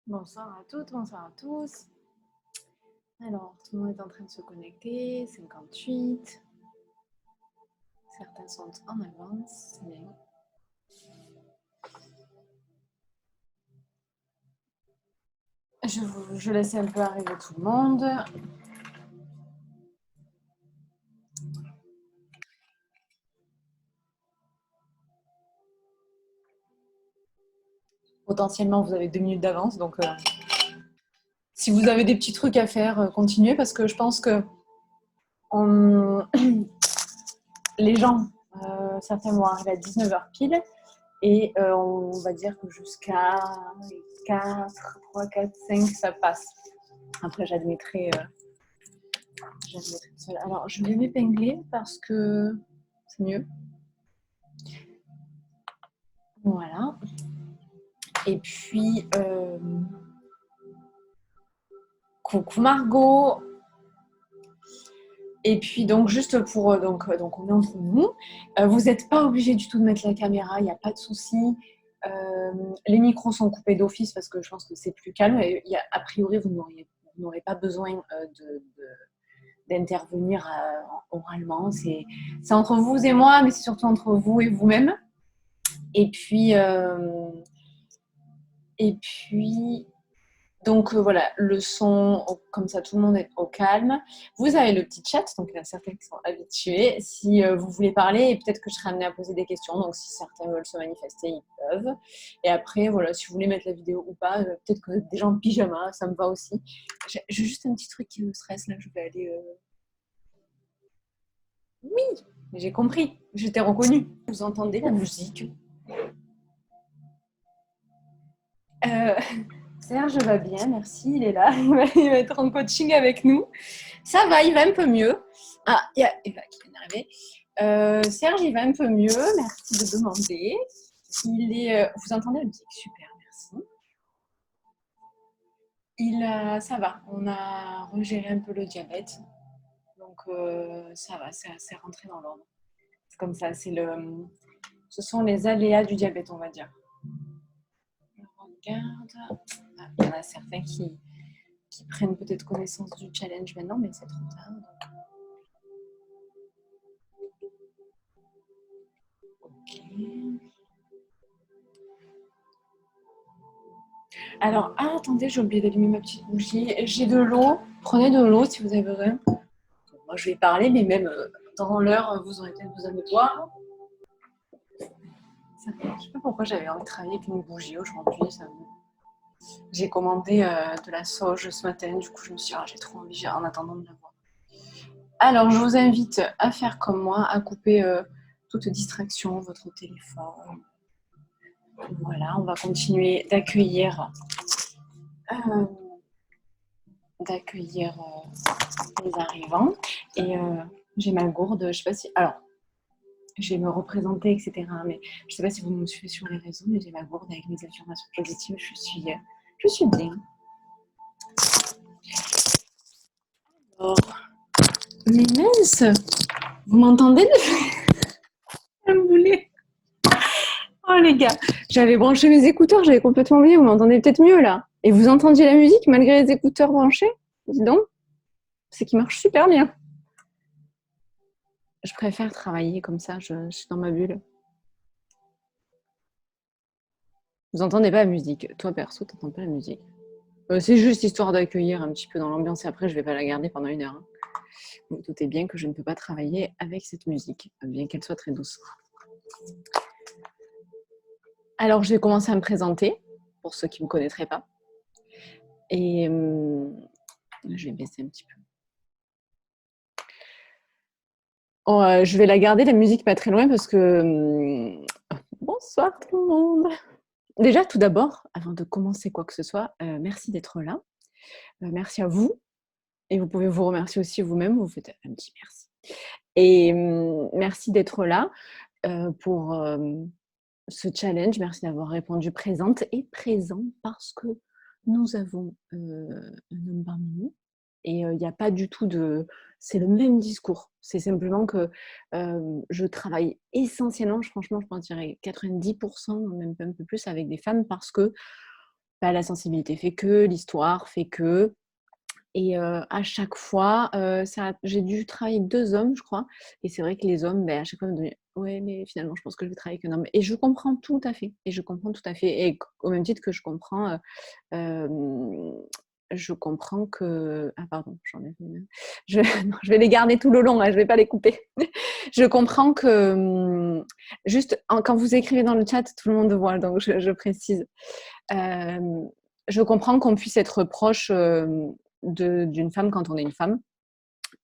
Bonsoir à toutes, bonsoir à tous. Alors, tout le monde est en train de se connecter, 58. Certains sont en avance, mais... Je laisse un peu arriver tout le monde. Potentiellement, vous avez 2 minutes d'avance, donc si vous avez des petits trucs à faire, continuez, parce que je pense que les gens, certains vont arriver à 19h pile, et on va dire que jusqu'à 4, 3, 4, 5, ça passe. Après, j'admettrai cela. Alors, je vais m'épingler parce que c'est mieux. Voilà. Et puis, coucou Margot. Et puis, donc, juste pour... donc on est entre nous. Vous n'êtes pas obligé du tout de mettre la caméra, il n'y a pas de souci. Les micros sont coupés d'office parce que je pense que c'est plus calme. Et a priori, vous n'aurez pas besoin d'intervenir oralement. C'est entre vous et moi, mais c'est surtout entre vous et vous-même. Et puis, donc voilà, le son, comme ça tout le monde est au calme. Vous avez le petit chat, donc il y en a certains qui sont habitués. Si vous voulez parler, et peut-être que je serai amenée à poser des questions, donc si certains veulent se manifester, ils peuvent. Et après, voilà, si vous voulez mettre la vidéo ou pas, peut-être que des gens en pyjama, ça me va aussi. J'ai juste un petit truc qui me stresse, là, je vais aller... Oui, j'ai compris, je t'ai reconnu. Vous entendez la musique Serge va bien, merci, il est là, il va être en coaching avec nous. Ça va, il va un peu mieux. Ah, il y a Eva qui vient d'arriver. Serge, il va un peu mieux, merci de demander. Vous entendez la musique? Super, merci. Ça va, on a regéré un peu le diabète, donc ça va, c'est rentré dans l'ordre. C'est comme ça, ce sont les aléas du diabète, on va dire. Regarde. Ah, il y en a certains qui prennent peut-être connaissance du challenge maintenant, mais c'est trop tard. Ok. Alors, attendez, j'ai oublié d'allumer ma petite bougie. J'ai de l'eau. Prenez de l'eau si vous avez besoin. Moi, je vais parler, mais même dans l'heure, vous aurez peut-être besoin de boire. Je ne sais pas pourquoi j'avais envie de travailler avec une bougie aujourd'hui. J'ai commandé de la sauge ce matin, du coup je me suis dit, j'ai trop envie en attendant de la voir. Alors je vous invite à faire comme moi, à couper toute distraction, votre téléphone. Voilà, on va continuer d'accueillir les arrivants. Et j'ai ma gourde, je ne sais pas si... Alors, je vais me représenter, etc. Mais je ne sais pas si vous me suivez sur les réseaux, mais j'ai ma gourde avec mes affirmations positives. Je suis bien. Alors, mais mince, vous m'entendez? Oh les gars, j'avais branché mes écouteurs, j'avais complètement oublié, vous m'entendez peut-être mieux là. Et vous entendiez la musique malgré les écouteurs branchés? Dis donc, c'est qui marche super bien. Je préfère travailler comme ça, je suis dans ma bulle. Vous entendez pas la musique. Toi perso, t'entends pas la musique. C'est juste histoire d'accueillir un petit peu dans l'ambiance et après je vais pas la garder pendant 1 heure. Hein. Vous vous doutez bien que je ne peux pas travailler avec cette musique, bien qu'elle soit très douce. Alors je vais commencer à me présenter, pour ceux qui ne me connaîtraient pas. Et je vais baisser un petit peu. Oh, je vais la garder, la musique pas très loin parce que... Bonsoir tout le monde. Déjà, tout d'abord, avant de commencer quoi que ce soit, merci d'être là. Merci à vous. Et vous pouvez vous remercier aussi vous-même, vous faites un petit merci. Et merci d'être là pour ce challenge. Merci d'avoir répondu présente et présent parce que nous avons un homme parmi nous. Et il n'y a pas du tout de... C'est le même discours. C'est simplement que je travaille essentiellement, franchement, je pense dirais 90%, même un peu plus avec des femmes parce que bah, la sensibilité fait que, l'histoire fait que. Et à chaque fois, ça j'ai dû travailler avec 2 hommes, je crois, et c'est vrai que les hommes, beh, à chaque fois, ils me disaient: «Ouais, mais finalement, je pense que je vais travailler avec un homme», et je comprends tout à fait, et je comprends tout à fait, et au même titre que hem, je comprends que ah pardon, j'en ai une, je non, je vais les garder tout le long, hein, je vais pas les couper. Je comprends que, juste quand vous écrivez dans le chat, tout le monde voit, donc je précise. Hem, je comprends qu'on puisse être proche, d'une femme quand on est une femme,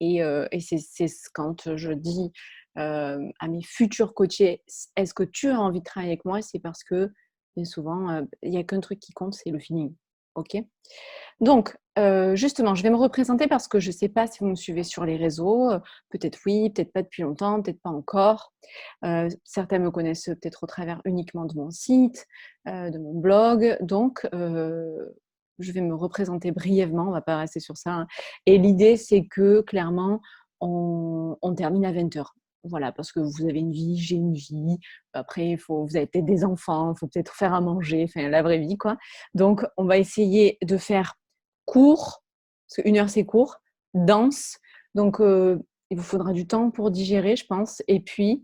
et c'est quand je dis, à mes futurs coachés: «Est-ce que tu as envie de travailler avec moi?» C'est parce que, bien souvent, il y a qu'un truc qui compte, c'est le feeling. OK? Donc, justement, je vais me représenter parce que je ne sais pas si vous me suivez sur les réseaux, peut-être oui, peut-être pas depuis longtemps, peut-être pas encore. Certains me connaissent peut-être au travers uniquement de mon site, de mon blog. Donc, je vais me représenter brièvement, on ne va pas rester sur ça, hein. Et l'idée, c'est que clairement, on termine à 20h. Voilà, parce que vous avez une vie, j'ai une vie. Après, vous avez peut-être des enfants, il faut peut-être faire à manger, enfin la vraie vie, quoi. Donc, on va essayer de faire court, parce qu'1 heure, c'est court, dense. Donc, il vous faudra du temps pour digérer, je pense, et puis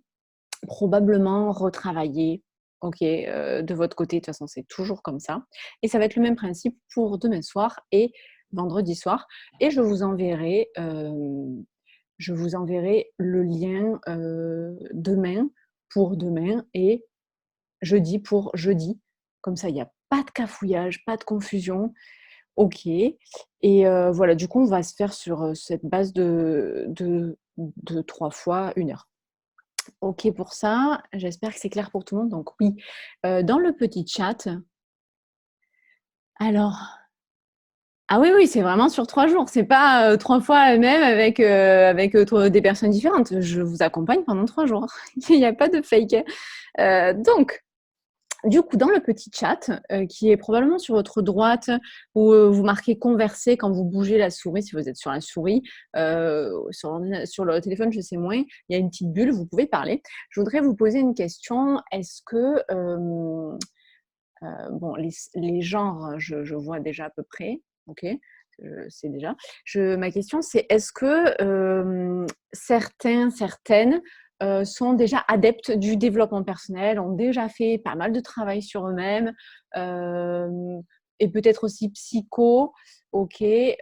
probablement retravailler, OK, de votre côté. De toute façon, c'est toujours comme ça, et ça va être le même principe pour demain soir et vendredi soir, et je vous enverrai le lien, demain pour demain et jeudi pour jeudi. Comme ça, il y a pas de cafouillage, pas de confusion. OK, et voilà, du coup, on va se faire sur, cette base de 3 fois 1 heure. OK pour ça, j'espère que c'est clair pour tout le monde. Donc oui, dans le petit chat, alors ah oui, oui, c'est vraiment sur 3 jours. C'est pas, 3 fois même avec des personnes différentes. Je vous accompagne pendant 3 jours. Il y a pas de fake, hein. Donc du coup, dans le petit chat, qui est probablement sur votre droite, où, vous marquez «Converser» quand vous bougez la souris, si vous êtes sur la souris, sur le téléphone, je sais moins, il y a une petite bulle, vous pouvez parler. Je voudrais vous poser une question. Est-ce que, bon, les genres, je vois déjà à peu près, OK, je sais déjà. Ma question, c'est est-ce que, certaines, sont déjà adeptes du développement personnel, ont déjà fait pas mal de travail sur eux-mêmes, hem et peut-être aussi psycho, OK, est-ce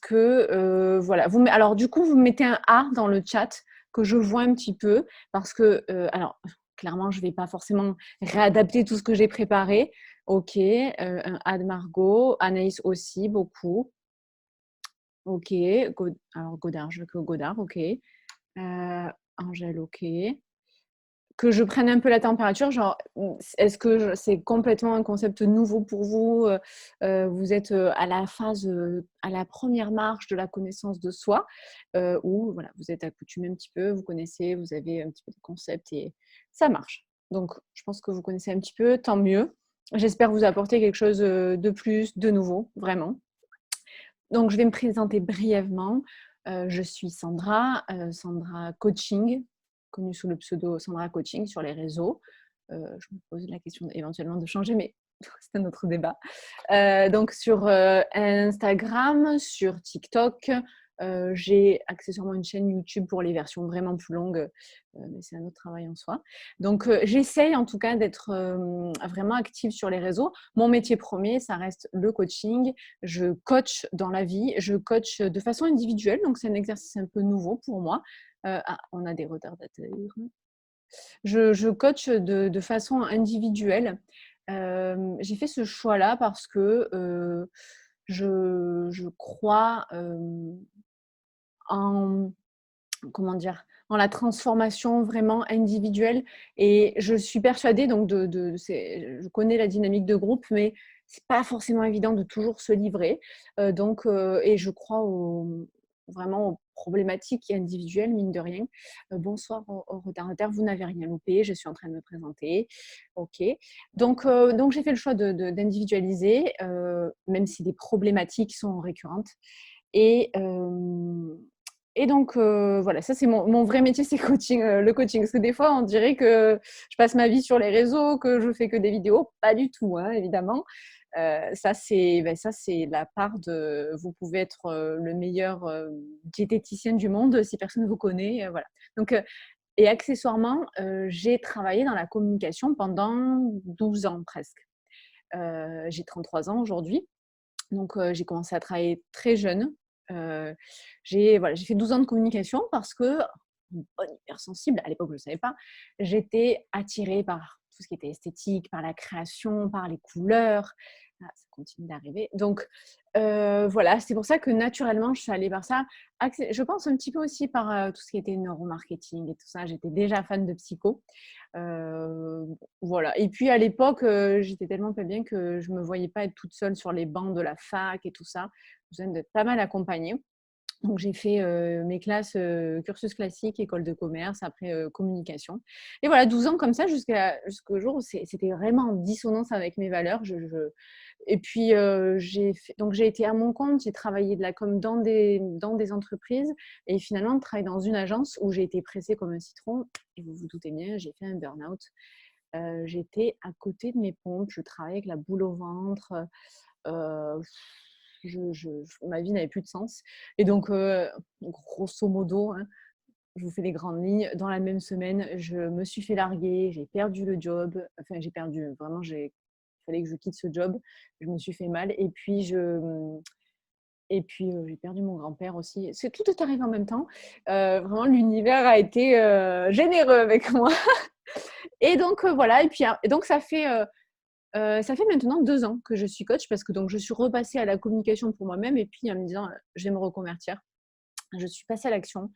que, voilà, alors du coup, vous mettez un A dans le chat, que je vois un petit peu, parce que, alors clairement, je ne vais pas forcément réadapter tout ce que j'ai préparé. OK, un A de Margot, Anaïs aussi, beaucoup. OK, alors Godard, je veux que Godard, OK. Angèle, OK. Que je prenne un peu la température, genre, est-ce que c'est complètement un concept nouveau pour vous? Vous êtes, à la phase, à la première marche de la connaissance de soi, ou voilà, vous êtes accoutumé un petit peu, vous connaissez, vous avez un petit peu de concept et ça marche. Donc je pense que vous connaissez un petit peu, tant mieux. J'espère vous apporter quelque chose, de plus, de nouveau, vraiment. Donc je vais me présenter brièvement. Je suis Sandra, Sandra Coaching, connue sous le pseudo Sandra Coaching sur les réseaux. Je me pose la question éventuellement de changer, mais c'est un autre débat. Donc sur, Instagram, sur TikTok, j'ai accessoirement une chaîne YouTube pour les versions vraiment plus longues, mais c'est un autre travail en soi. Donc j'essaye en tout cas d'être, vraiment active sur les réseaux. Mon métier premier, ça reste le coaching. Je coach dans la vie, je coach de façon individuelle, donc c'est un exercice un peu nouveau pour moi. On a des retardataires. Je coach de façon individuelle. J'ai fait ce choix-là parce que, je crois, en comment dire? En la transformation vraiment individuelle, et je suis persuadée donc je connais la dynamique de groupe, mais c'est pas forcément évident de toujours se livrer, donc et je crois vraiment aux problématiques individuelles, mine de rien. Bonsoir aux retardataires, vous n'avez rien loupé, je suis en train de me présenter. OK. Donc j'ai fait le choix d'individualiser, même si des problématiques sont récurrentes, et Et donc, voilà, ça, c'est mon vrai métier, c'est coaching, le coaching. Parce que des fois, on dirait que je passe ma vie sur les réseaux, que je fais que des vidéos. Pas du tout, hein, évidemment. Ça, c'est la part de... Vous pouvez être le meilleur diététicien du monde si personne ne vous connaît. Voilà. Donc, et accessoirement, j'ai travaillé dans la communication pendant 12 ans presque. J'ai 33 ans aujourd'hui. Donc, j'ai commencé à travailler très jeune. J'ai fait 12 ans de communication parce que, une bonne hypersensible, à l'époque je ne le savais pas, j'étais attirée par tout ce qui était esthétique, par la création, par les couleurs. Ah, ça continue d'arriver. Donc, voilà, c'est pour ça que naturellement, je suis allée vers ça. Je pense un petit peu aussi par tout ce qui était neuromarketing et tout ça. J'étais déjà fan de psycho. Euh, voilà. Et puis à l'époque, j'étais tellement pas bien que je me voyais pas être toute seule sur les bancs de la fac et tout ça. J'ai besoin d'être pas mal accompagnée. Donc j'ai fait mes classes cursus classique, école de commerce, après communication. Et voilà, 12 ans comme ça jusqu'au jour où c'était vraiment en dissonance avec mes valeurs. Et puis donc j'ai été à mon compte, j'ai travaillé de la com dans des entreprises et finalement de travailler dans une agence où j'ai été pressée comme un citron. Et vous vous doutez bien, j'ai fait un burn-out. J'étais à côté de mes pompes, je travaillais avec la boule au ventre. Euh, Ma vie n'avait plus de sens. Et donc, grosso modo, hein, je vous fais les grandes lignes. Dans la même semaine, je me suis fait larguer, j'ai perdu le job. Enfin, j'ai perdu, vraiment, il fallait que je quitte ce job. Je me suis fait mal. Et puis, j'ai perdu mon grand-père aussi. Tout est arrivé en même temps. Vraiment, l'univers a été généreux avec moi. Et donc, voilà. Et donc, ça fait maintenant 2 ans que je suis coach parce que donc, je suis repassée à la communication pour moi-même et puis en me disant, je vais me reconvertir. Je suis passée à l'action.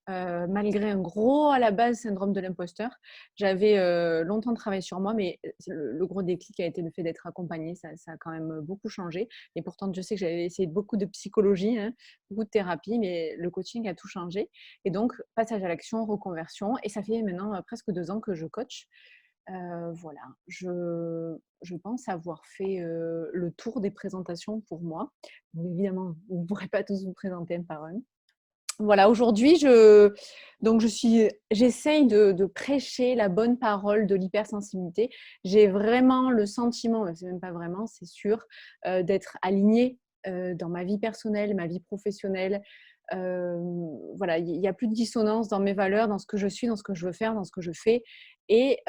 Malgré un gros, à la base, syndrome de l'imposteur. J'avais longtemps travaillé sur moi, mais le gros déclic a été le fait d'être accompagnée. Ça a quand même beaucoup changé. Et pourtant, je sais que j'avais essayé beaucoup de psychologie, hein, beaucoup de thérapie, mais le coaching a tout changé. Et donc, passage à l'action, reconversion. Et ça fait maintenant presque 2 ans que je coach. Voilà, je pense avoir fait le tour des présentations pour moi. Donc, évidemment, vous ne pourrez pas tous vous présenter un par un. Voilà, aujourd'hui, j'essaye de prêcher la bonne parole de l'hypersensibilité. J'ai vraiment le sentiment, c'est même pas vraiment, c'est sûr, d'être alignée dans ma vie personnelle, ma vie professionnelle. Voilà, il n'y a plus de dissonance dans mes valeurs, dans ce que je suis, dans ce que je veux faire, dans ce que je fais. Et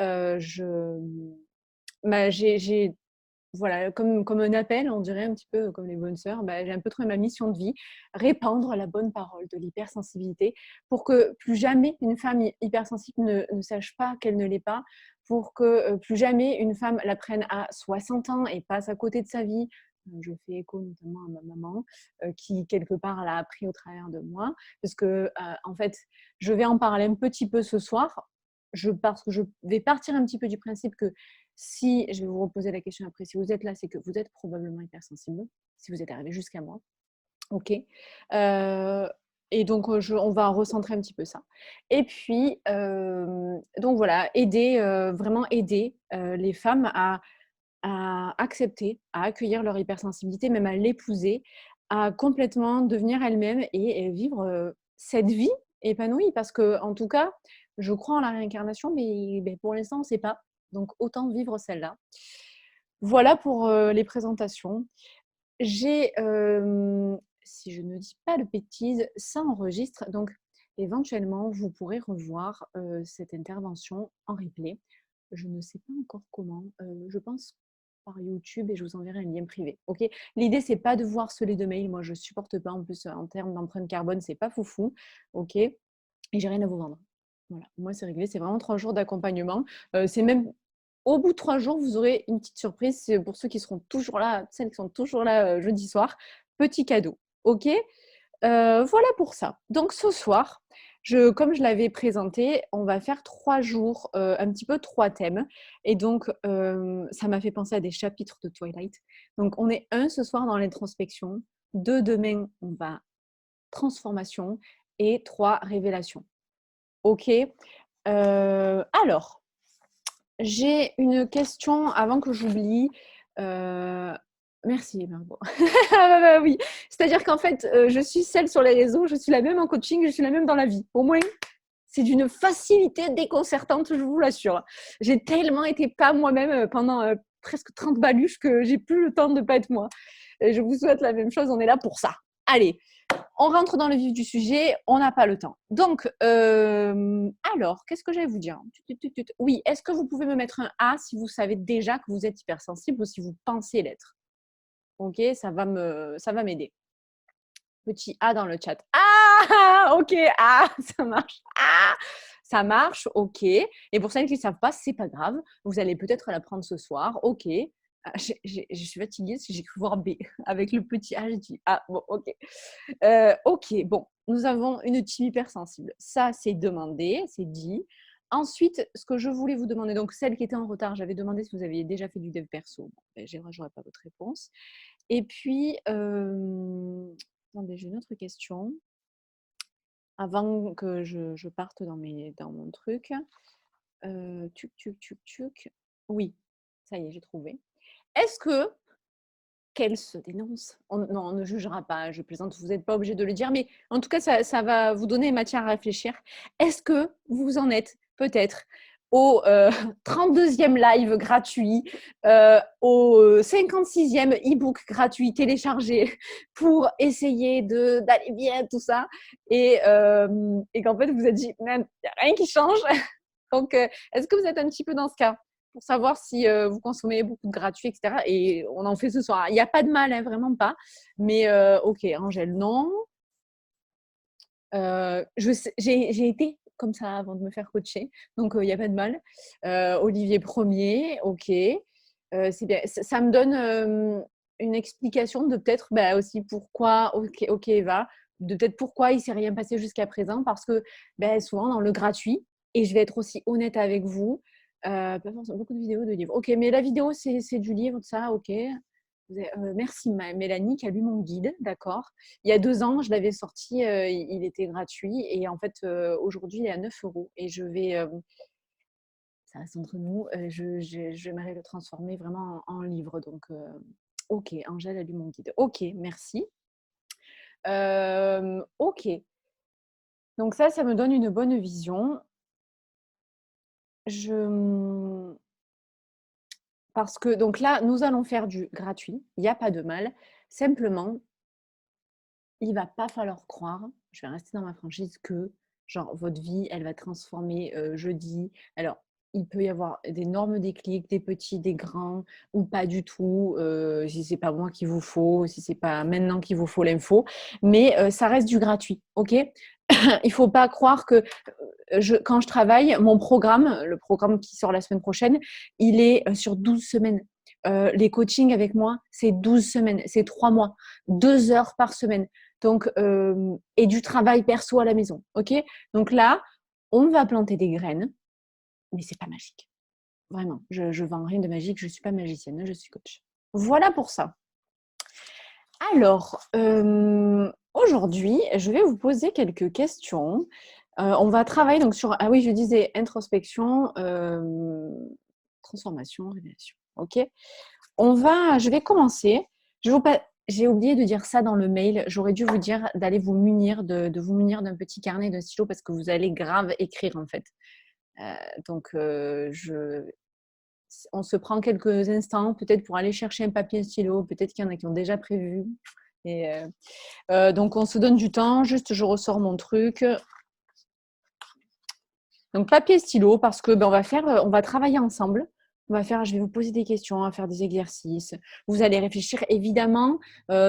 j'ai voilà, comme un appel, on dirait un petit peu comme les bonnes sœurs, j'ai un peu trouvé ma mission de vie, répandre la bonne parole de l'hypersensibilité pour que plus jamais une femme hypersensible ne sache pas qu'elle ne l'est pas, pour que plus jamais une femme la prenne à 60 ans et passe à côté de sa vie. Je fais écho notamment à ma maman qui, quelque part, l'a appris au travers de moi, parce que, en fait, je vais en parler un petit peu ce soir, parce que je vais partir un petit peu du principe que si, je vais vous reposer la question après, si vous êtes là, c'est que vous êtes probablement hypersensible, si vous êtes arrivé jusqu'à moi. OK. Et donc, on va recentrer un petit peu ça. Et puis, donc voilà, vraiment aider les femmes à accepter, à accueillir leur hypersensibilité, même à l'épouser, à complètement devenir elles-mêmes et vivre cette vie épanouie. Parce que, en tout cas, je crois en la réincarnation, mais pour l'instant, on ne sait pas. Donc, autant vivre celle-là. Voilà pour les présentations. J'ai, si je ne dis pas de bêtises, ça enregistre. Donc, éventuellement, vous pourrez revoir cette intervention en replay. Je ne sais pas encore comment. Je pense par YouTube et je vous enverrai un lien privé. Ok. L'idée, c'est pas de vous harceler de mails. Moi, je supporte pas. En plus, en termes d'empreinte carbone, c'est pas foufou. Ok. Et j'ai rien à vous vendre. Voilà. Moi, c'est réglé. C'est vraiment 3 jours d'accompagnement. C'est même au bout de 3 jours, vous aurez une petite surprise. C'est pour ceux qui seront toujours là, celles qui sont toujours là jeudi soir. Petit cadeau. Ok. Voilà pour ça. Donc ce soir, comme je l'avais présenté, on va faire 3 jours, un petit peu 3 thèmes. Et donc, ça m'a fait penser à des chapitres de Twilight. Donc, on est 1 ce soir dans l'introspection, 2 demain, on va transformation et 3 révélation. Ok. Alors, j'ai une question avant que j'oublie. Merci Margot. Ah bah, oui, c'est-à-dire qu'en fait, je suis celle sur les réseaux, je suis la même en coaching, je suis la même dans la vie. Au moins, c'est d'une facilité déconcertante, je vous l'assure. J'ai tellement été pas moi-même pendant presque 30 baluches que j'ai plus le temps de pas être moi. Et je vous souhaite la même chose, on est là pour ça. Allez, on rentre dans le vif du sujet, on n'a pas le temps. Donc, alors, qu'est-ce que j'allais vous dire? Oui, est-ce que vous pouvez me mettre un A si vous savez déjà que vous êtes hypersensible ou si vous pensez l'être? Ok, ça va m'aider. Petit A dans le chat. Ah, ok, ah, ça marche. Ah, ça marche, ok. Et pour celles qui ne savent pas, c'est pas grave. Vous allez peut-être l'apprendre ce soir. Ok. Ah, je suis fatiguée si j'ai cru voir B. Avec le petit A, j'ai dit ah, bon, ok. Ok, bon, nous avons une team hypersensible. Ça, c'est demandé, c'est dit. Ensuite, ce que je voulais vous demander, donc celle qui était en retard, j'avais demandé si vous aviez déjà fait du dev perso. Bon, ben, j'aurais pas votre réponse. Et puis, attendez, j'ai une autre question. Avant que je parte dans mon truc. Tuc. Oui, ça y est, j'ai trouvé. Est-ce que qu'elle se dénonce? Non, on ne jugera pas, je plaisante, vous n'êtes pas obligé de le dire, mais en tout cas, ça va vous donner matière à réfléchir. Est-ce que vous en êtes peut-être au 32e live gratuit, au 56e e-book gratuit téléchargé pour essayer d'aller bien, tout ça, et qu'en fait, vous vous êtes dit, même, il n'y a rien qui change. Donc, est-ce que vous êtes un petit peu dans ce cas pour savoir si vous consommez beaucoup de gratuits, etc. Et on en fait ce soir. Il n'y a pas de mal, hein, vraiment pas. Mais ok, Angèle, non. J'ai été comme ça avant de me faire coacher, donc il n'y a pas de mal. Olivier Premier, ok. C'est bien. Ça me donne une explication de peut-être bah, aussi pourquoi, ok Eva, de peut-être pourquoi il ne s'est rien passé jusqu'à présent, parce que bah, souvent dans le gratuit, et je vais être aussi honnête avec vous, pas forcément beaucoup de vidéos de livres. Ok, mais la vidéo, c'est du livre, ça, ok. Merci Mélanie qui a lu mon guide, d'accord. Il y a 2 ans, je l'avais sorti, il était gratuit et en fait, aujourd'hui, il est à 9 € et je vais, ça reste entre nous, j'aimerais le transformer vraiment en livre donc OK, Angèle a lu mon guide. OK, merci. OK, donc ça me donne une bonne vision. Parce que donc là, nous allons faire du gratuit, il y a pas de mal. Simplement, il va pas falloir croire, je vais rester dans ma franchise, que genre votre vie, elle va transformer jeudi. Alors, il peut y avoir d'énormes déclics, des petits, des grands, ou pas du tout. Si c'est pas moi qu'il vous faut, si c'est pas maintenant qu'il vous faut l'info, mais ça reste du gratuit, ok? Il faut pas croire que quand je travaille, mon programme, le programme qui sort la semaine prochaine, il est sur 12 semaines. Les coachings avec moi, c'est 12 semaines, c'est 3 mois, 2 heures par semaine. Donc, et du travail perso à la maison. OK? Donc là, on va planter des graines, mais c'est pas magique. Vraiment, je vends rien de magique, je suis pas magicienne, je suis coach. Voilà pour ça. Alors, aujourd'hui, je vais vous poser quelques questions. On va travailler donc sur, ah oui, je disais introspection, transformation, révélation. OK? Je vais commencer. J'ai oublié de dire ça dans le mail. J'aurais dû vous dire d'aller vous munir, de vous munir d'un petit carnet, d'un stylo, parce que vous allez grave écrire en fait. Donc, on se prend quelques instants peut-être pour aller chercher un papier, un stylo. Peut-être qu'il y en a qui ont déjà prévu. Et, donc, on se donne du temps. Juste, je ressors mon truc. Donc, papier, stylo, parce que on va travailler ensemble. Je vais vous poser des questions, on va faire des exercices. Vous allez réfléchir. Évidemment,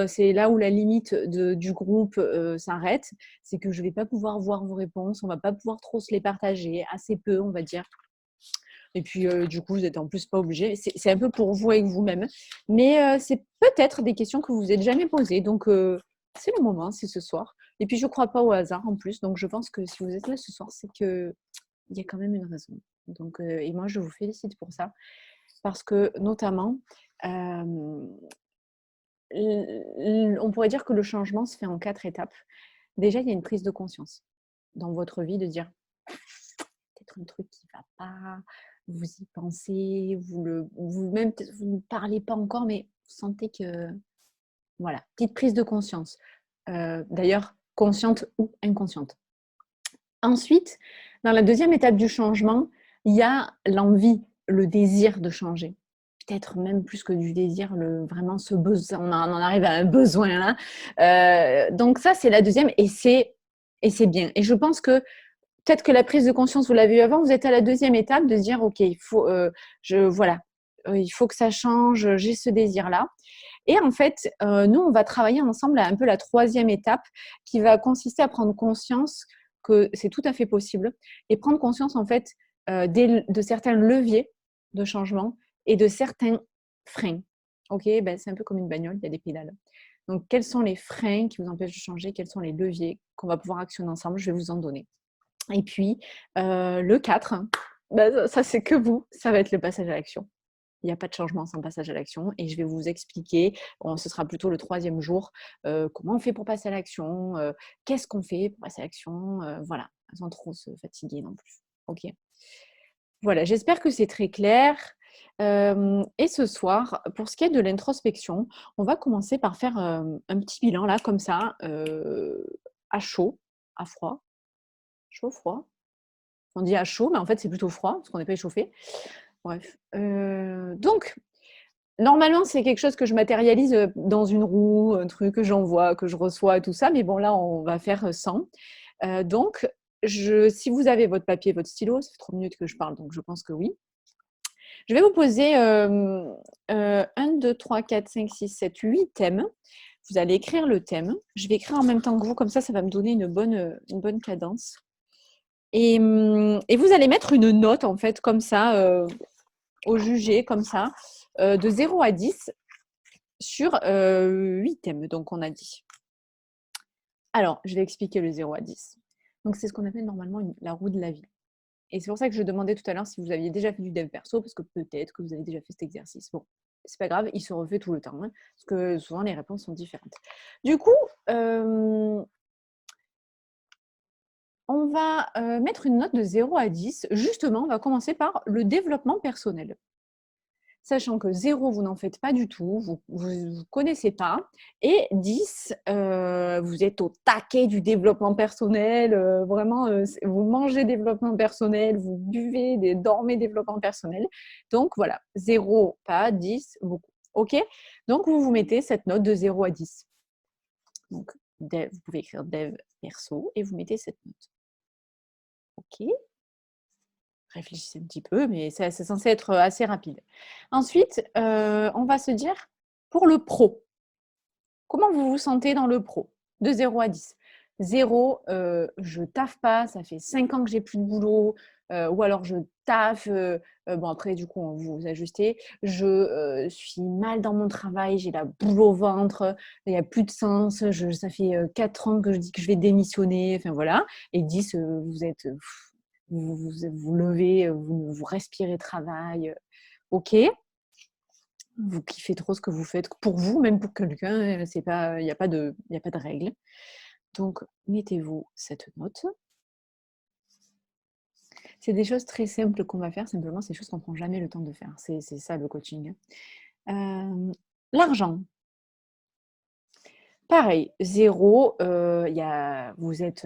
c'est là où la limite du groupe s'arrête. C'est que je ne vais pas pouvoir voir vos réponses. On ne va pas pouvoir trop se les partager. Assez peu, on va dire. Et puis, du coup, vous n'êtes en plus pas obligé. C'est un peu pour vous avec vous-même. Mais c'est peut-être des questions que vous vous êtes jamais posées. Donc, c'est le moment, c'est ce soir. Et puis, je ne crois pas au hasard en plus. Donc, je pense que si vous êtes là ce soir, c'est qu'il y a quand même une raison. Donc, et moi, je vous félicite pour ça. Parce que, notamment, on pourrait dire que le changement se fait en 4 étapes. Déjà, il y a une prise de conscience dans votre vie de dire peut-être un truc qui ne va pas, vous y pensez, vous-même, peut-être vous ne parlez pas encore, mais vous sentez que, voilà, petite prise de conscience. D'ailleurs, consciente ou inconsciente. Ensuite, dans la deuxième étape du changement, il y a l'envie, le désir de changer. Peut-être même plus que du désir, vraiment ce besoin, on en arrive à un besoin là. Donc ça, c'est la deuxième et c'est bien. Et je pense que peut-être que la prise de conscience, vous l'avez eu avant, vous êtes à la deuxième étape de se dire, ok, il faut, voilà, il faut que ça change, j'ai ce désir-là. Et en fait, nous, on va travailler ensemble à un peu la troisième étape qui va consister à prendre conscience que c'est tout à fait possible et prendre conscience en fait de certains leviers de changement et de certains freins. Ok, ben, c'est un peu comme une bagnole, il y a des pédales. Donc, quels sont les freins qui vous empêchent de changer? Quels sont les leviers qu'on va pouvoir actionner ensemble? Je vais vous en donner. Et puis, le 4, ben, ça c'est que vous, ça va être le passage à l'action. Il n'y a pas de changement sans passage à l'action et je vais vous expliquer, ce sera plutôt le troisième jour, comment on fait pour passer à l'action, qu'est-ce qu'on fait pour passer à l'action, voilà, sans trop se fatiguer non plus. Ok. Voilà, j'espère que c'est très clair. Et ce soir, pour ce qui est de l'introspection, on va commencer par faire un petit bilan là, comme ça, à chaud, à froid, chaud, froid. On dit à chaud, mais en fait c'est plutôt froid parce qu'on n'est pas échauffé. Bref. Donc, normalement, c'est quelque chose que je matérialise dans une roue, un truc que j'envoie, que je reçois, tout ça. Mais bon, là, on va faire sans. Donc, si vous avez votre papier, votre stylo, ça fait 3 minutes que je parle, donc je pense que oui. Je vais vous poser 1, 2, 3, 4, 5, 6, 7, 8 thèmes. Vous allez écrire le thème. Je vais écrire en même temps que vous, comme ça va me donner une bonne cadence. Et vous allez mettre une note, en fait, comme ça, au jugé, comme ça, de 0 à 10 sur 8 thèmes, donc on a dit. Alors, je vais expliquer le 0 à 10. Donc, c'est ce qu'on appelle normalement la roue de la vie. Et c'est pour ça que je demandais tout à l'heure si vous aviez déjà fait du dev perso, parce que peut-être que vous avez déjà fait cet exercice. Bon, c'est pas grave, il se refait tout le temps, hein, parce que souvent les réponses sont différentes. Du coup, on va mettre une note de 0 à 10. Justement, on va commencer par le développement personnel. Sachant que 0, vous n'en faites pas du tout, vous ne connaissez pas. Et 10, vous êtes au taquet du développement personnel. Vraiment, vous mangez développement personnel, vous buvez, dormez développement personnel. Donc voilà, 0, pas 10, beaucoup. OK? Donc vous mettez cette note de 0 à 10. Donc, vous pouvez écrire dev perso et vous mettez cette note. OK? Réfléchissez un petit peu, mais c'est censé être assez rapide. Ensuite, on va se dire, pour le pro, comment vous vous sentez dans le pro? De 0 à 10. 0, je taffe pas, ça fait 5 ans que j'ai plus de boulot, ou alors je taffe, bon après du coup on vous ajustez. Je suis mal dans mon travail, j'ai la boule au ventre, il y a plus de sens, ça fait 4 ans que je dis que je vais démissionner, enfin voilà. Et 10, vous êtes, vous levez, vous respirez travail, OK. Vous kiffez trop ce que vous faites pour vous, même pour quelqu'un, c'est pas, il y a pas de règle. Donc mettez-vous cette note. C'est des choses très simples qu'on va faire, simplement c'est des choses qu'on prend jamais le temps de faire. C'est ça le coaching. L'argent. Pareil, 0, vous êtes,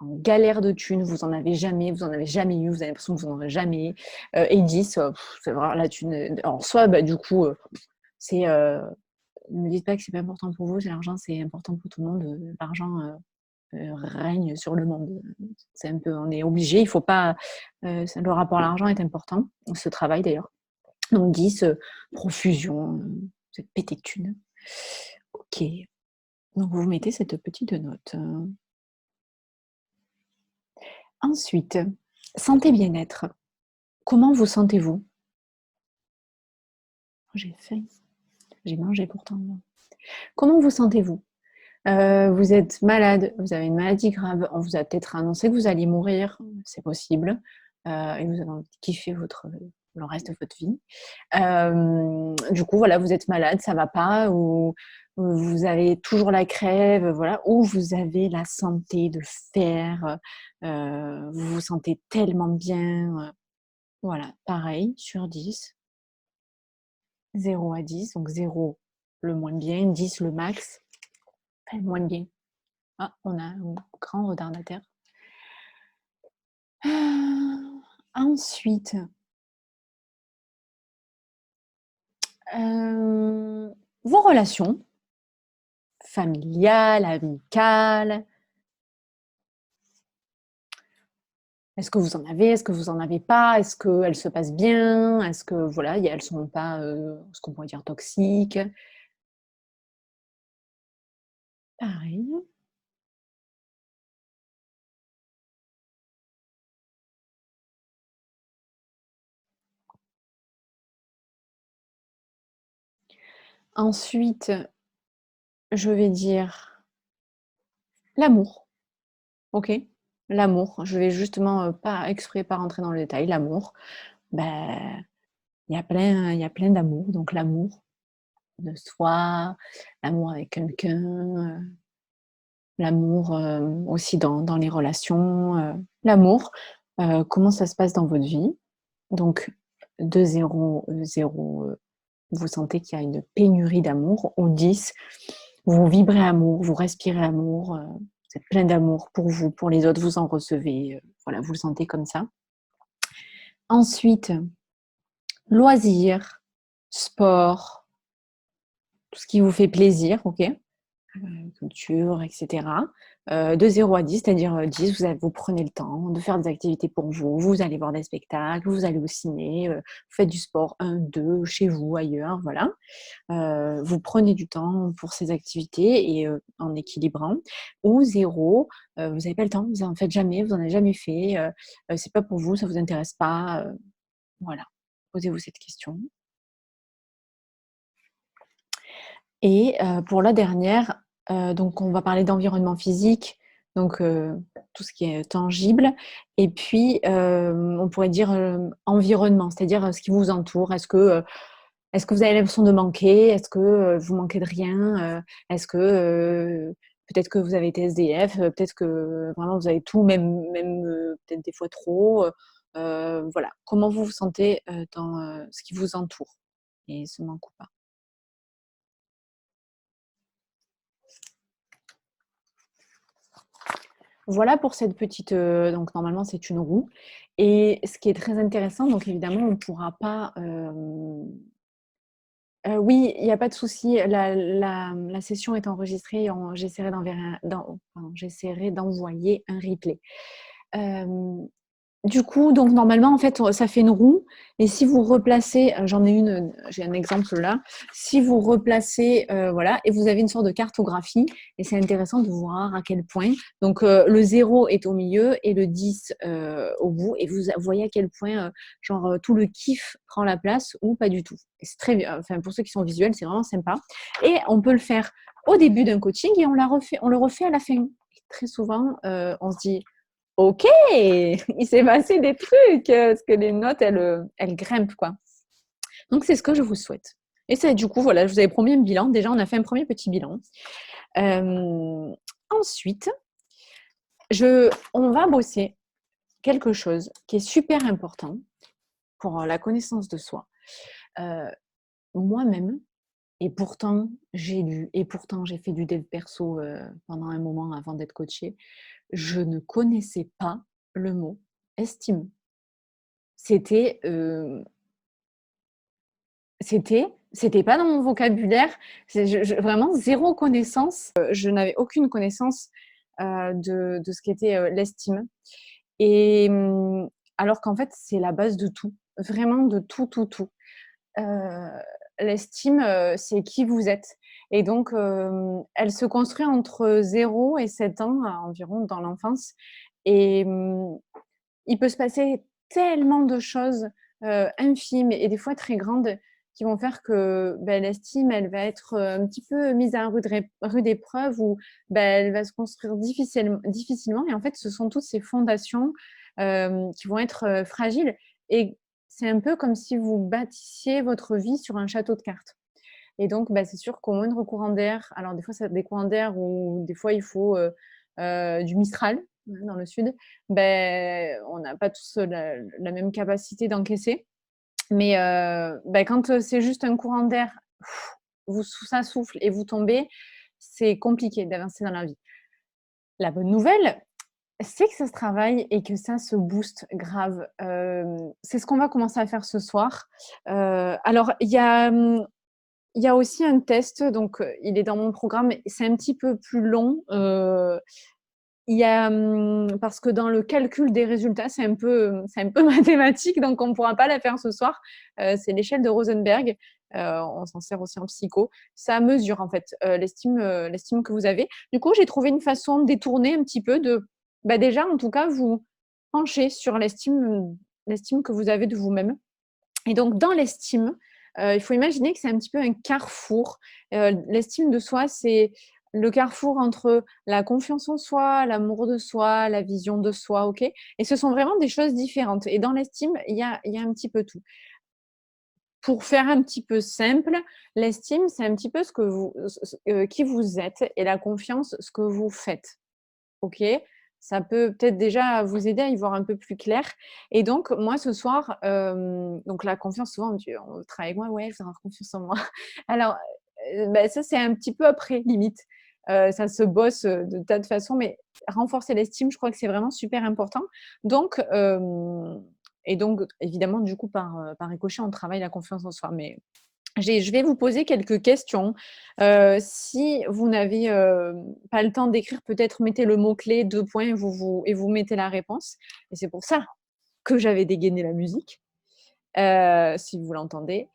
en galère de thunes, vous en avez jamais eu, vous avez l'impression que vous en aurez jamais. Et 10, c'est vraiment la thune, alors soit, bah, du coup, c'est, ne me dites pas que c'est pas important pour vous, l'argent c'est important pour tout le monde, l'argent, règne sur le monde. C'est un peu, on est obligé, il faut pas, le rapport à l'argent est important, ce travail d'ailleurs. Donc 10, profusion, vous êtes pété de thunes. OK. Donc vous mettez cette petite note. Ensuite, santé bien-être. Comment vous sentez-vous? J'ai faim. J'ai mangé pourtant. Comment vous sentez-vous? Vous êtes malade, vous avez une maladie grave, on vous a peut-être annoncé que vous alliez mourir, c'est possible, et vous avez envie de kiffer le reste de votre vie. Du coup, voilà, vous êtes malade, ça va pas, ou vous avez toujours la crève, voilà, ou vous avez la santé de fer, vous vous sentez tellement bien. Voilà, pareil sur 10, 0 à 10, donc 0 le moins bien, 10 le max, enfin le moins bien. Ah, on a un grand retardataire. Ensuite, vos relations familiales, amicales, est-ce que vous en avez? Est-ce que vous en avez pas? Est-ce qu'elles se passent bien? Est-ce que voilà, elles sont pas, ce qu'on pourrait dire toxiques? Pareil. Ensuite, je vais dire l'amour, OK? L'amour, je vais justement, pas exprès pas rentrer dans le détail, l'amour. Ben, il y a plein d'amour, donc l'amour de soi, l'amour avec quelqu'un, l'amour, aussi dans les relations, l'amour, comment ça se passe dans votre vie? Donc de 0, 0, vous sentez qu'il y a une pénurie d'amour, ou 10, vous vibrez amour, vous respirez amour, vous êtes plein d'amour pour vous, pour les autres, vous en recevez, voilà, vous le sentez comme ça. Ensuite, loisirs, sport, tout ce qui vous fait plaisir, OK? Culture, et cetera. De 0 à 10, c'est-à-dire, 10, vous prenez le temps de faire des activités pour vous, vous allez voir des spectacles, vous allez au ciné, vous faites du sport 1-2 chez vous, ailleurs, voilà. Vous prenez du temps pour ces activités et en équilibrant. Ou 0, vous n'avez pas le temps, vous en faites jamais, vous en avez jamais fait, c'est pas pour vous, ça vous intéresse pas, voilà. Posez-vous cette question. Et pour la dernière, donc on va parler d'environnement physique, donc tout ce qui est tangible, et puis, on pourrait dire, environnement, c'est-à-dire, ce qui vous entoure. Est-ce que vous avez l'impression de manquer? Est-ce que, vous manquez de rien? Est-ce que, peut-être que vous avez été SDF, peut-être que vraiment vous avez tout, même, peut-être des fois trop, voilà. Comment vous vous sentez, dans, ce qui vous entoure et ce manque ou pas? Voilà pour cette petite, donc normalement c'est une roue, et ce qui est très intéressant, donc évidemment on ne pourra pas, oui, il y a pas de souci, la session est enregistrée et j'essaierai d'envoyer un replay. Hem Du coup, donc normalement, en fait, ça fait une roue, et si vous replacez, j'en ai une, j'ai un exemple là. Si vous replacez, voilà, et vous avez une sorte de cartographie, et c'est intéressant de voir à quel point, donc le 0 est au milieu et le 10, au bout, et vous voyez à quel point, genre, tout le kiff prend la place ou pas du tout. Et c'est très bien, enfin pour ceux qui sont visuels, c'est vraiment sympa, et on peut le faire au début d'un coaching et on le refait à la fin. Et très souvent, on se dit: OK, il s'est passé des trucs, parce que les notes, elles grimpent, quoi. Donc c'est ce que je vous souhaite. Et ça, du coup, voilà, je vous avais promis un bilan. Déjà, on a fait un premier petit bilan. Ensuite, on va bosser quelque chose qui est super important pour la connaissance de soi. Heu, Moi-même, et pourtant j'ai lu, et pourtant j'ai fait du dev perso, pendant un moment avant d'être coachée, je ne connaissais pas le mot estime. C'était, c'était pas dans mon vocabulaire. C'est je vraiment zéro connaissance, je n'avais aucune connaissance, de ce qu'était, l'estime, et alors qu'en fait, c'est la base de tout, vraiment de tout, tout, tout. Heu, L'estime, c'est qui vous êtes, et donc elle se construit entre 0 et 7 ans, environ dans l'enfance, et il peut se passer tellement de choses, infimes et des fois très grandes, qui vont faire que, l'estime, elle va être, un petit peu mise à rude épreuve, où, elle va se construire difficilement, et en fait, ce sont toutes ces fondations, qui vont être, fragiles, et c'est un peu comme si vous bâtissiez votre vie sur un château de cartes, et donc c'est sûr qu'au moindre courant d'air, alors des fois, c'est des courants d'air où des fois il faut, du Mistral, dans le sud, ben, on n'a pas tous la même capacité d'encaisser. Mais quand, c'est juste un courant d'air, vous ça souffle et vous tombez, c'est compliqué d'avancer dans la vie. La bonne nouvelle, c'est que ça se travaille et que ça se booste grave. C'est ce qu'on va commencer à faire ce soir. Alors il y a aussi un test, donc il est dans mon programme, c'est un petit peu plus long, il y a, parce que dans le calcul des résultats, c'est un peu mathématique, donc on ne pourra pas la faire ce soir. C'est l'échelle de Rosenberg, on s'en sert aussi en psycho. Ça mesure en fait, l'estime que vous avez. Du coup, j'ai trouvé une façon détournée un petit peu de, bah, déjà en tout cas vous pencher sur l'estime que vous avez de vous-même et donc dans l'estime, il faut imaginer que c'est un petit peu un carrefour. L'estime de soi, c'est le carrefour entre la confiance en soi, l'amour de soi, la vision de soi, OK? Et ce sont vraiment des choses différentes et dans l'estime, il y a un petit peu tout. Pour faire un petit peu simple, l'estime, c'est un petit peu ce que vous qui vous êtes et la confiance, ce que vous faites. OK? Ça peut peut-être déjà vous aider à y voir un peu plus clair et donc moi ce soir, donc la confiance souvent on travaille avec moi: «Ouais, il faut avoir confiance en moi». Alors, ça c'est un petit peu après limite, ça se bosse, de tas de façons mais renforcer l'estime, je crois que c'est vraiment super important donc et donc évidemment du coup par ricochet on travaille la confiance en soi mais je vais vous poser quelques questions. Si vous n'avez, pas le temps d'écrire, peut-être mettez le mot-clé, 2 points et vous mettez la réponse et c'est pour ça que j'avais dégainé la musique, si vous l'entendez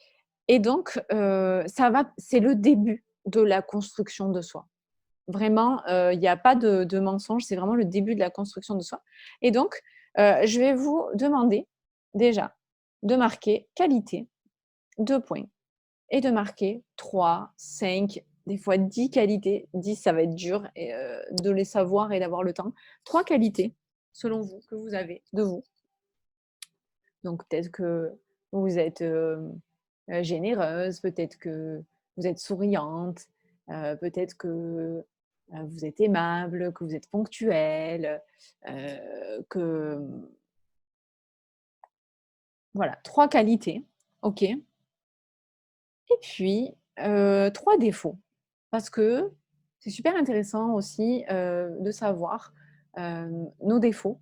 et donc c'est le début de la construction de soi. Vraiment, il y a pas de mensonge, c'est vraiment le début de la construction de soi et donc je vais vous demander déjà de marquer qualité, 2 points et de marquer 3, 5, des fois 10 qualités. 10, ça va être dur et de les savoir et d'avoir le temps. 3 qualités, selon vous, que vous avez de vous. Donc peut-être que vous êtes, généreuse, peut-être que vous êtes souriante, peut-être que, vous êtes aimable, que vous êtes ponctuelle, que, voilà, 3 qualités, OK. Et puis, 3 défauts. Parce que c'est super intéressant aussi, de savoir, nos défauts.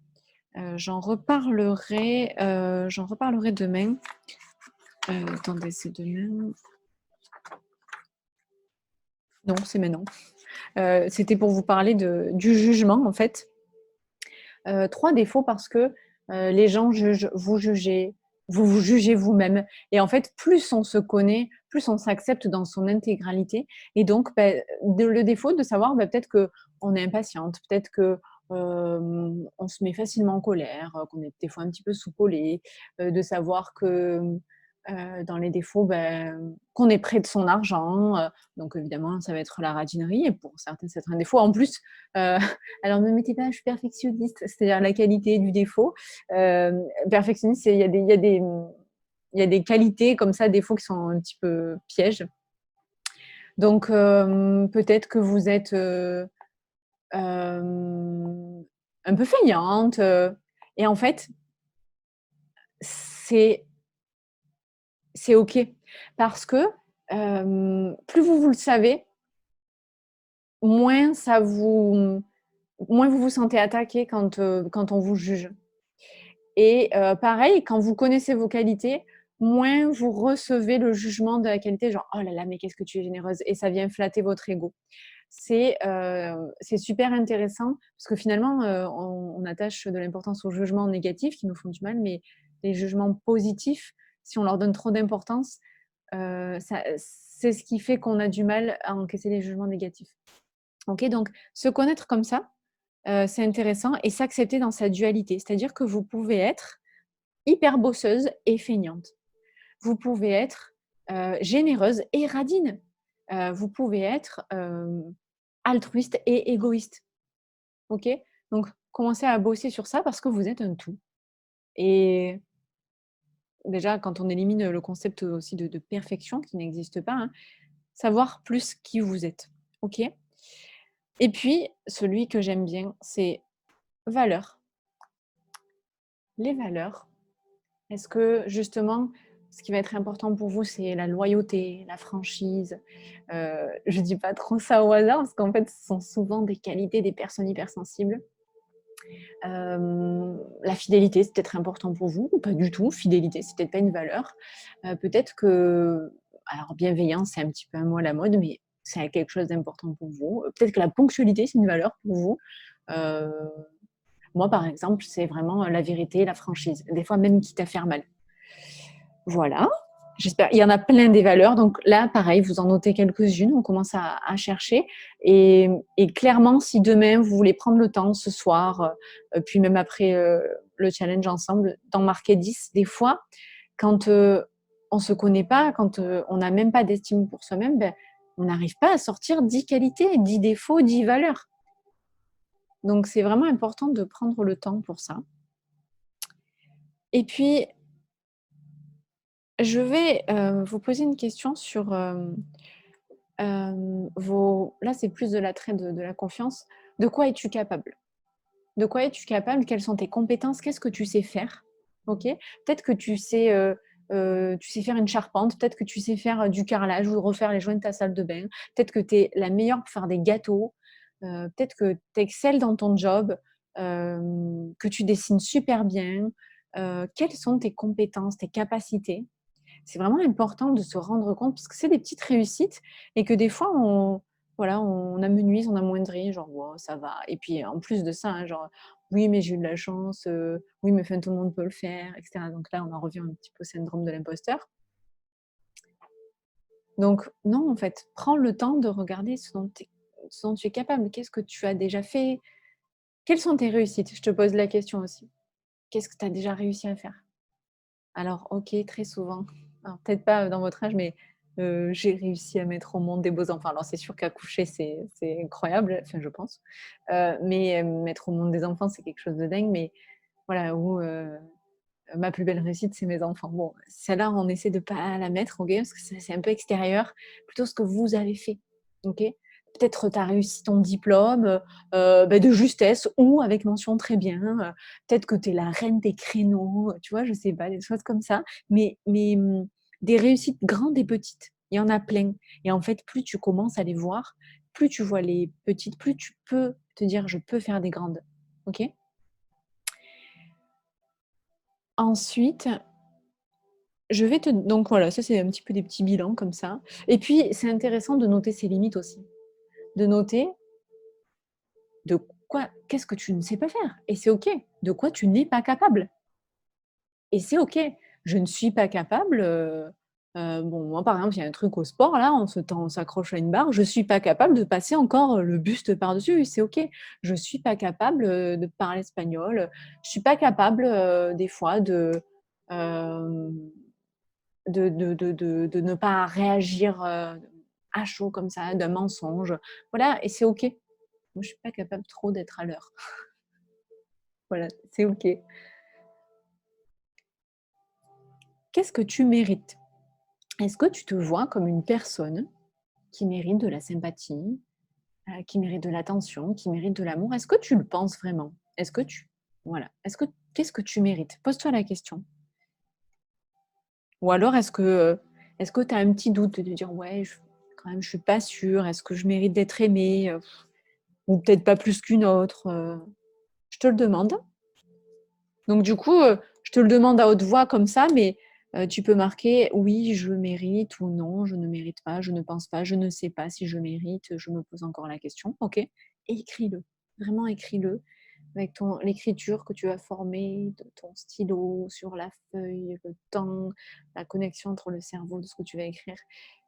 J'en reparlerai demain. Attendez, c'est demain? Non, c'est maintenant. C'était pour vous parler du jugement, en fait. 3 défauts parce que, les gens jugent, vous vous jugez vous-même et en fait, plus on se connaît, plus on s'accepte dans son intégralité et donc le défaut de savoir, peut-être qu'on est impatiente, peut-être que, on se met facilement en colère, qu'on est des fois un petit peu soupolé, de savoir que, dans les défauts, qu'on est près de son argent, donc évidemment, ça va être la radinerie et pour certains, c'est un défaut. En plus, alors ne mettez pas: «Je suis perfectionniste», c'est-à-dire la qualité du défaut. Perfectionniste, c'est il y a des qualités comme ça, défauts qui sont un petit peu pièges. Donc peut-être que vous êtes, un peu feignante, et en fait, c'est c'est OK parce que, plus vous le savez, moins ça vous moins vous vous sentez attaqué quand on vous juge. Et pareil, quand vous connaissez vos qualités, moins vous recevez le jugement de la qualité, genre: «Oh là là, mais qu'est-ce que tu es généreuse» et ça vient flatter votre ego. C'est super intéressant parce que finalement, on attache de l'importance aux jugements négatifs qui nous font du mal, mais les jugements positifs, si on leur donne trop d'importance, ça c'est ce qui fait qu'on a du mal à encaisser les jugements négatifs. OK, donc se connaître comme ça, c'est intéressant et s'accepter dans sa dualité. C'est-à-dire que vous pouvez être hyper bosseuse et feignante. Vous pouvez être, généreuse et radine. Vous pouvez être, altruiste et égoïste. OK? Donc commencez à bosser sur ça parce que vous êtes un tout et déjà quand on élimine le concept aussi de perfection qui n'existe pas, hein, savoir plus qui vous êtes. OK? Et puis celui que j'aime bien, c'est Valeurs. Les valeurs. Est-ce que justement, ce qui va être important pour vous, c'est la loyauté, la franchise? Je dis pas trop ça au hasard parce qu'en fait, ce sont souvent des qualités des personnes hypersensibles. La fidélité, c'est peut-être important pour vous ou pas du tout? Fidélité, c'est peut-être pas une valeur. Peut-être que alors bienveillance, c'est un petit peu un mot à la mode, mais c'est quelque chose d'important pour vous. Peut-être que la ponctualité, c'est une valeur pour vous. Heu, Moi, par exemple, c'est vraiment, la vérité, la franchise. Des fois même quitte à faire mal. Voilà, j'espère. Il y en a plein des valeurs, donc là, pareil, vous en notez quelques-unes, on commence à chercher et clairement, si demain, vous voulez prendre le temps ce soir, puis même après, le challenge ensemble, d'en marquer 10. Des fois, quand, on se connaît pas, quand, on n'a même pas d'estime pour soi-même, on n'arrive pas à sortir 10 qualités, 10 défauts, 10 valeurs. Donc c'est vraiment important de prendre le temps pour ça. Et puis, je vais, vous poser une question sur, vos là, c'est plus de l'attrait de la confiance. De quoi es-tu capable? De quoi es-tu capable? Quelles sont tes compétences? Qu'est-ce que tu sais faire? OK? Peut-être que tu sais faire une charpente, peut-être que tu sais faire, du carrelage ou refaire les joints de ta salle de bain. Peut-être que tu es la meilleure pour faire des gâteaux. Peut-être que tu excelles dans ton job, que tu dessines super bien. Quelles sont tes compétences, tes capacités? C'est vraiment important de se rendre compte parce que c'est des petites réussites et que des fois voilà, on amenuise, on amoindrit, genre: «Wow, ça va» et puis en plus de ça, hein, genre: «Oui, mais j'ai eu de la chance, oui, mais enfin tout le monde peut le faire» et cetera. Donc là, on en revient un petit peu au syndrome de l'imposteur. Donc non, en fait, prends le temps de regarder ce dont tu es capable. Qu'est-ce que tu as déjà fait? Quelles sont tes réussites? Je te pose la question aussi. Qu'est-ce que tu as déjà réussi à faire? Alors OK, très souvent, alors peut-être pas, dans votre âge, mais j'ai réussi à mettre au monde des beaux enfants. Alors c'est sûr qu'accoucher, c'est incroyable, enfin je pense, mais mettre au monde des enfants, c'est quelque chose de dingue, mais voilà, où, ma plus belle réussite, c'est mes enfants. Bon, celle-là, on essaie de pas la mettre, OK, parce que c'est un peu extérieur, plutôt ce que vous avez fait, OK? Peut-être tu as réussi ton diplôme, de justesse ou avec mention très bien, peut-être que tu es la reine des créneaux, tu vois? Je sais pas, des choses comme ça, mais des réussites grandes et petites, il y en a plein et en fait, plus tu commences à les voir, plus tu vois les petites, plus tu peux te dire: «Je peux faire des grandes», OK? Ensuite, je vais te donc voilà, ça c'est un petit peu des petits bilans comme ça et puis c'est intéressant de noter ses limites aussi. De noter de quoi qu'est-ce que tu ne sais pas faire et c'est OK. De quoi tu n'es pas capable et c'est OK. Je ne suis pas capable, bon moi par exemple, il y a un truc au sport là, on s'accroche à une barre, je suis pas capable de passer encore, le buste par-dessus, c'est OK. Je suis pas capable, de parler espagnol, je suis pas capable, des fois hem de ne pas réagir, à chaud comme ça, d'un mensonge. Voilà et c'est OK. Moi, je suis pas capable trop d'être à l'heure. Voilà, c'est OK. Qu'est-ce que tu mérites? Est-ce que tu te vois comme une personne qui mérite de la sympathie, qui mérite de l'attention, qui mérite de l'amour? Est-ce que tu le penses vraiment? Est-ce que tu voilà, est-ce que qu'est-ce que tu mérites? Pose-toi la question. Ou alors est-ce que tu as un petit doute de te dire: «Ouais, quand même, je suis pas sûre. Est-ce que je mérite d'être aimée?» Ou peut-être pas plus qu'une autre, je te le demande. Donc du coup, je te le demande à haute voix comme ça, mais tu peux marquer: «Oui, je mérite» ou «Non, je ne mérite pas, je ne pense pas, je ne sais pas si je mérite, je me pose encore la question». OK? Et écris-le, vraiment écris-le avec ton l'écriture que tu as formée de ton stylo sur la feuille, le temps, la connexion entre le cerveau, de ce que tu vas écrire.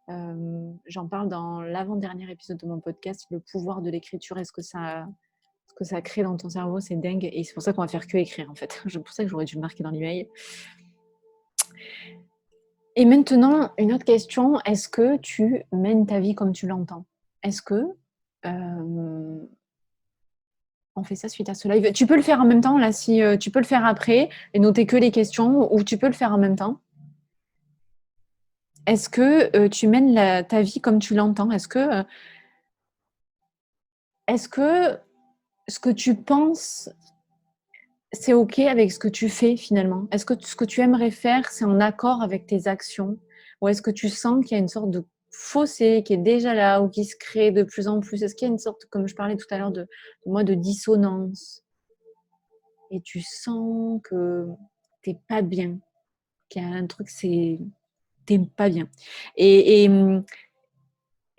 J'en parle dans l'avant-dernier épisode de mon podcast, le pouvoir de l'écriture et ce que ça crée dans ton cerveau, c'est dingue et c'est pour ça qu'on va faire que écrire en fait. C'est pour ça que j'aurais dû le marquer dans l'email. Et maintenant, une autre question, est-ce que tu mènes ta vie comme tu l'entends? Est-ce que, hem, on fait ça suite à ce live? Tu peux le faire en même temps là si, tu peux le faire après et noter que les questions ou tu peux le faire en même temps. Est-ce que, tu mènes ta vie comme tu l'entends? Est-ce que ce que tu penses c'est OK avec ce que tu fais finalement? Est-ce que ce que tu aimerais faire, c'est en accord avec tes actions? Ou est-ce que tu sens qu'il y a une sorte de fossé qui est déjà là ou qui se crée de plus en plus? Est-ce qu'il y a une sorte, comme je parlais tout à l'heure de dissonance et tu sens que t'es pas bien, qu'il y a un truc, c'est t'es pas bien et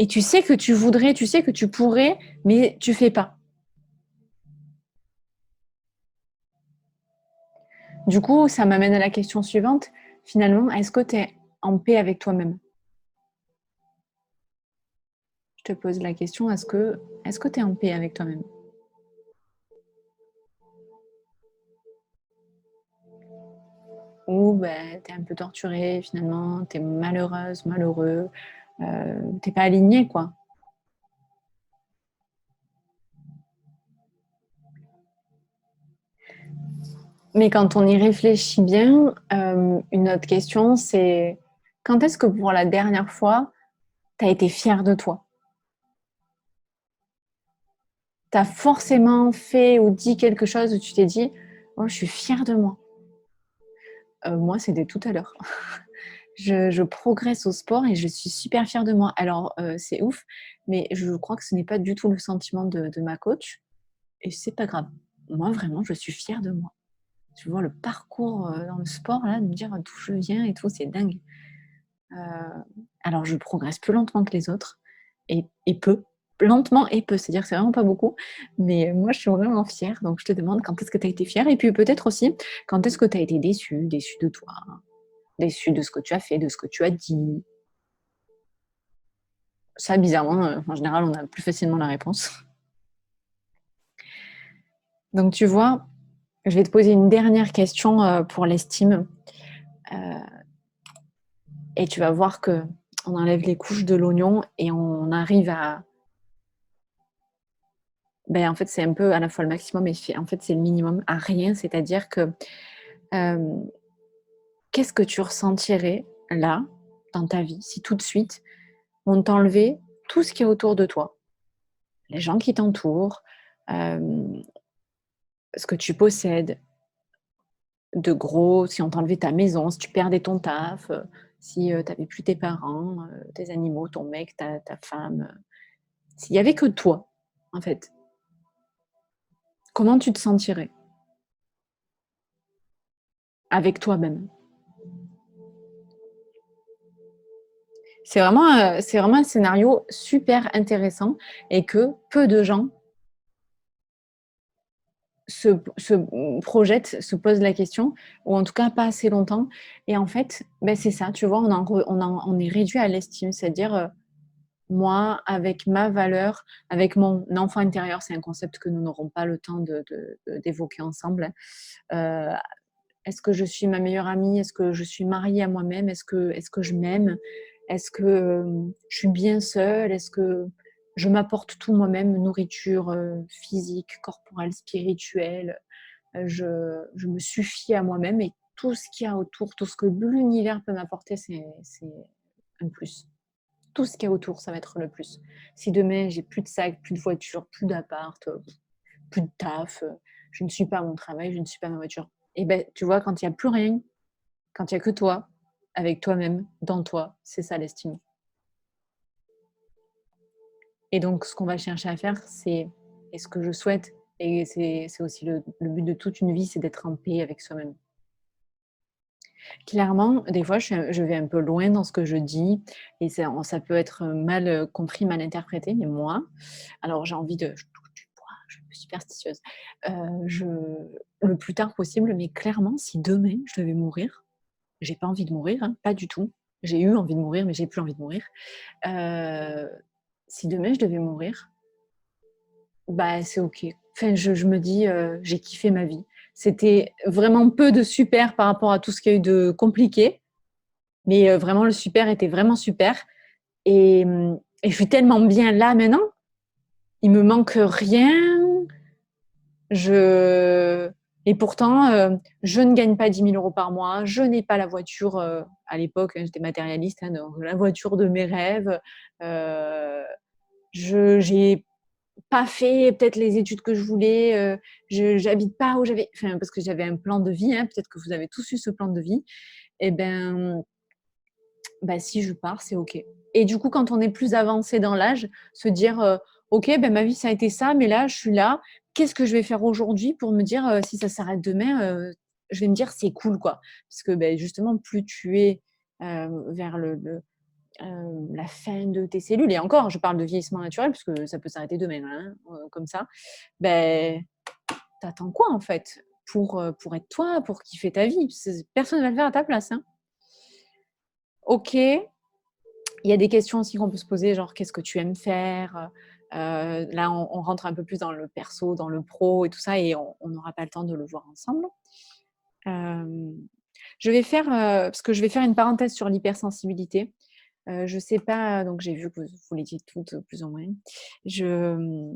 tu sais que tu voudrais, tu sais que tu pourrais, mais tu fais pas. Du coup, ça m'amène à la question suivante. Finalement, est-ce que tu es en paix avec toi-même? Je te pose la question, est-ce que tu es en paix avec toi-même? Ou ben, tu es un peu torturé finalement, tu es malheureuse, malheureux, t'es pas aligné quoi. Mais quand on y réfléchit bien, une autre question c'est quand est-ce que pour la dernière fois, tu as été fière de toi? Tu as forcément fait ou dit quelque chose où tu t'es dit, oh, je suis fière de moi. Moi, c'était tout à l'heure. Je progresse au sport et je suis super fière de moi. Alors, c'est ouf, mais je crois que ce n'est pas du tout le sentiment de ma coach et c'est pas grave. Moi, vraiment, je suis fière de moi. Tu vois le parcours, dans le sport là, de me dire d'où je viens et tout, c'est dingue. Heu, alors je progresse plus lentement que les autres et peu, lentement et peu, c'est-à-dire que c'est vraiment pas beaucoup, mais moi je suis vraiment fière, donc je te demande quand est-ce que tu as été fière? Et puis peut-être aussi, quand est-ce que tu as été déçue, déçue de toi? Déçue de ce que tu as fait, de ce que tu as dit. Ça, bizarrement, en général, on a plus facilement la réponse. Donc, tu vois, je vais te poser une dernière question pour l'estime. Et tu vas voir que on enlève les couches de l'oignon et on arrive à. Ben, en fait, c'est un peu à la fois le maximum et en fait, c'est le minimum à rien. C'est-à-dire que euh, qu'est-ce que tu ressentirais là, dans ta vie, si tout de suite, on t'enlevait tout ce qui est autour de toi, les gens qui t'entourent, euh, ce que tu possèdes, de gros, si on t'enlevait ta maison, si tu perdais ton taf, si tu n'avais plus tes parents, tes animaux, ton mec, ta femme, s'il n'y avait que toi, en fait, comment tu te sentirais avec toi-même? C'est vraiment un scénario super intéressant et que peu de gens se projettent, se posent la question, ou en tout cas pas assez longtemps. Et en fait, ben c'est ça, tu vois, on est réduit à l'estime, c'est-à-dire moi, avec ma valeur, avec mon enfant intérieur, c'est un concept que nous n'aurons pas le temps d'évoquer ensemble. Euh, Est-ce que je suis ma meilleure amie? Est-ce que je suis mariée à moi-même? Est-ce que je m'aime? Est-ce que je suis bien seule? Est-ce que je m'apporte tout moi-même, nourriture physique, corporelle, spirituelle? Je me suffis à moi-même et tout ce qu'il y a autour, tout ce que l'univers peut m'apporter, c'est un plus. Tout ce qu'il y a autour, ça va être le plus. Si demain, j'ai plus de sac, plus de voiture, plus d'appart, plus de taf, je ne suis pas à mon travail, je ne suis pas à ma voiture. Et ben, tu vois, quand il n'y a plus rien, quand il n'y a que toi, avec toi-même, dans toi, c'est ça l'estime. Et donc, ce qu'on va chercher à faire, et ce que je souhaite, et c'est aussi le but de toute une vie, c'est d'être en paix avec soi-même. Clairement, des fois, je vais un peu loin dans ce que je dis et ça peut être mal compris, mal interprété, mais moi, alors j'ai envie je touche du bois, je suis un peu superstitieuse, je le plus tard possible, mais clairement, si demain je devais mourir, j'ai pas envie de mourir, hein, pas du tout. J'ai eu envie de mourir, mais j'ai plus envie de mourir. Heu, Si demain je devais mourir, bah, c'est OK. Enfin, je me dis, j'ai kiffé ma vie. C'était vraiment peu de super par rapport à tout ce qu'il y a eu de compliqué, mais vraiment le super était vraiment super et je suis tellement bien là maintenant, il me manque rien. Je Et pourtant, je ne gagne pas 10 000 € par mois, je n'ai pas la voiture, à l'époque, hein, j'étais matérialiste, hein, donc la voiture de mes rêves, je j'ai pas fait peut-être les études que je voulais, j'habite pas où j'avais enfin, parce que j'avais un plan de vie, hein, peut-être que vous avez tous eu ce plan de vie et ben, bah, si je pars, c'est OK. Et du coup, quand on est plus avancé dans l'âge, se dire, «OK, ben, ma vie, ça a été ça, mais là, je suis là. Qu'est-ce que je vais faire aujourd'hui pour me dire, si ça s'arrête demain, je vais me dire: "C'est cool", quoi». Parce que, beh, justement, plus tu es, vers la fin de tes cellules et encore, je parle de vieillissement naturel parce que ça peut s'arrêter demain, hein, comme ça. Ben, tu quoi, en fait, pour être toi, pour kiffer ta vie? C'est personne ne va le faire à ta place, hein. OK. Il y a des questions aussi qu'on peut se poser, genre qu'est-ce que tu aimes faire? Là, on rentre un peu plus dans le perso, dans le pro et tout ça et on n'aura pas le temps de le voir ensemble. Hem, je vais faire, parce que je vais faire une parenthèse sur l'hypersensibilité. Je sais pas, donc j'ai vu que vous l'étiez toutes, plus ou moins. Je,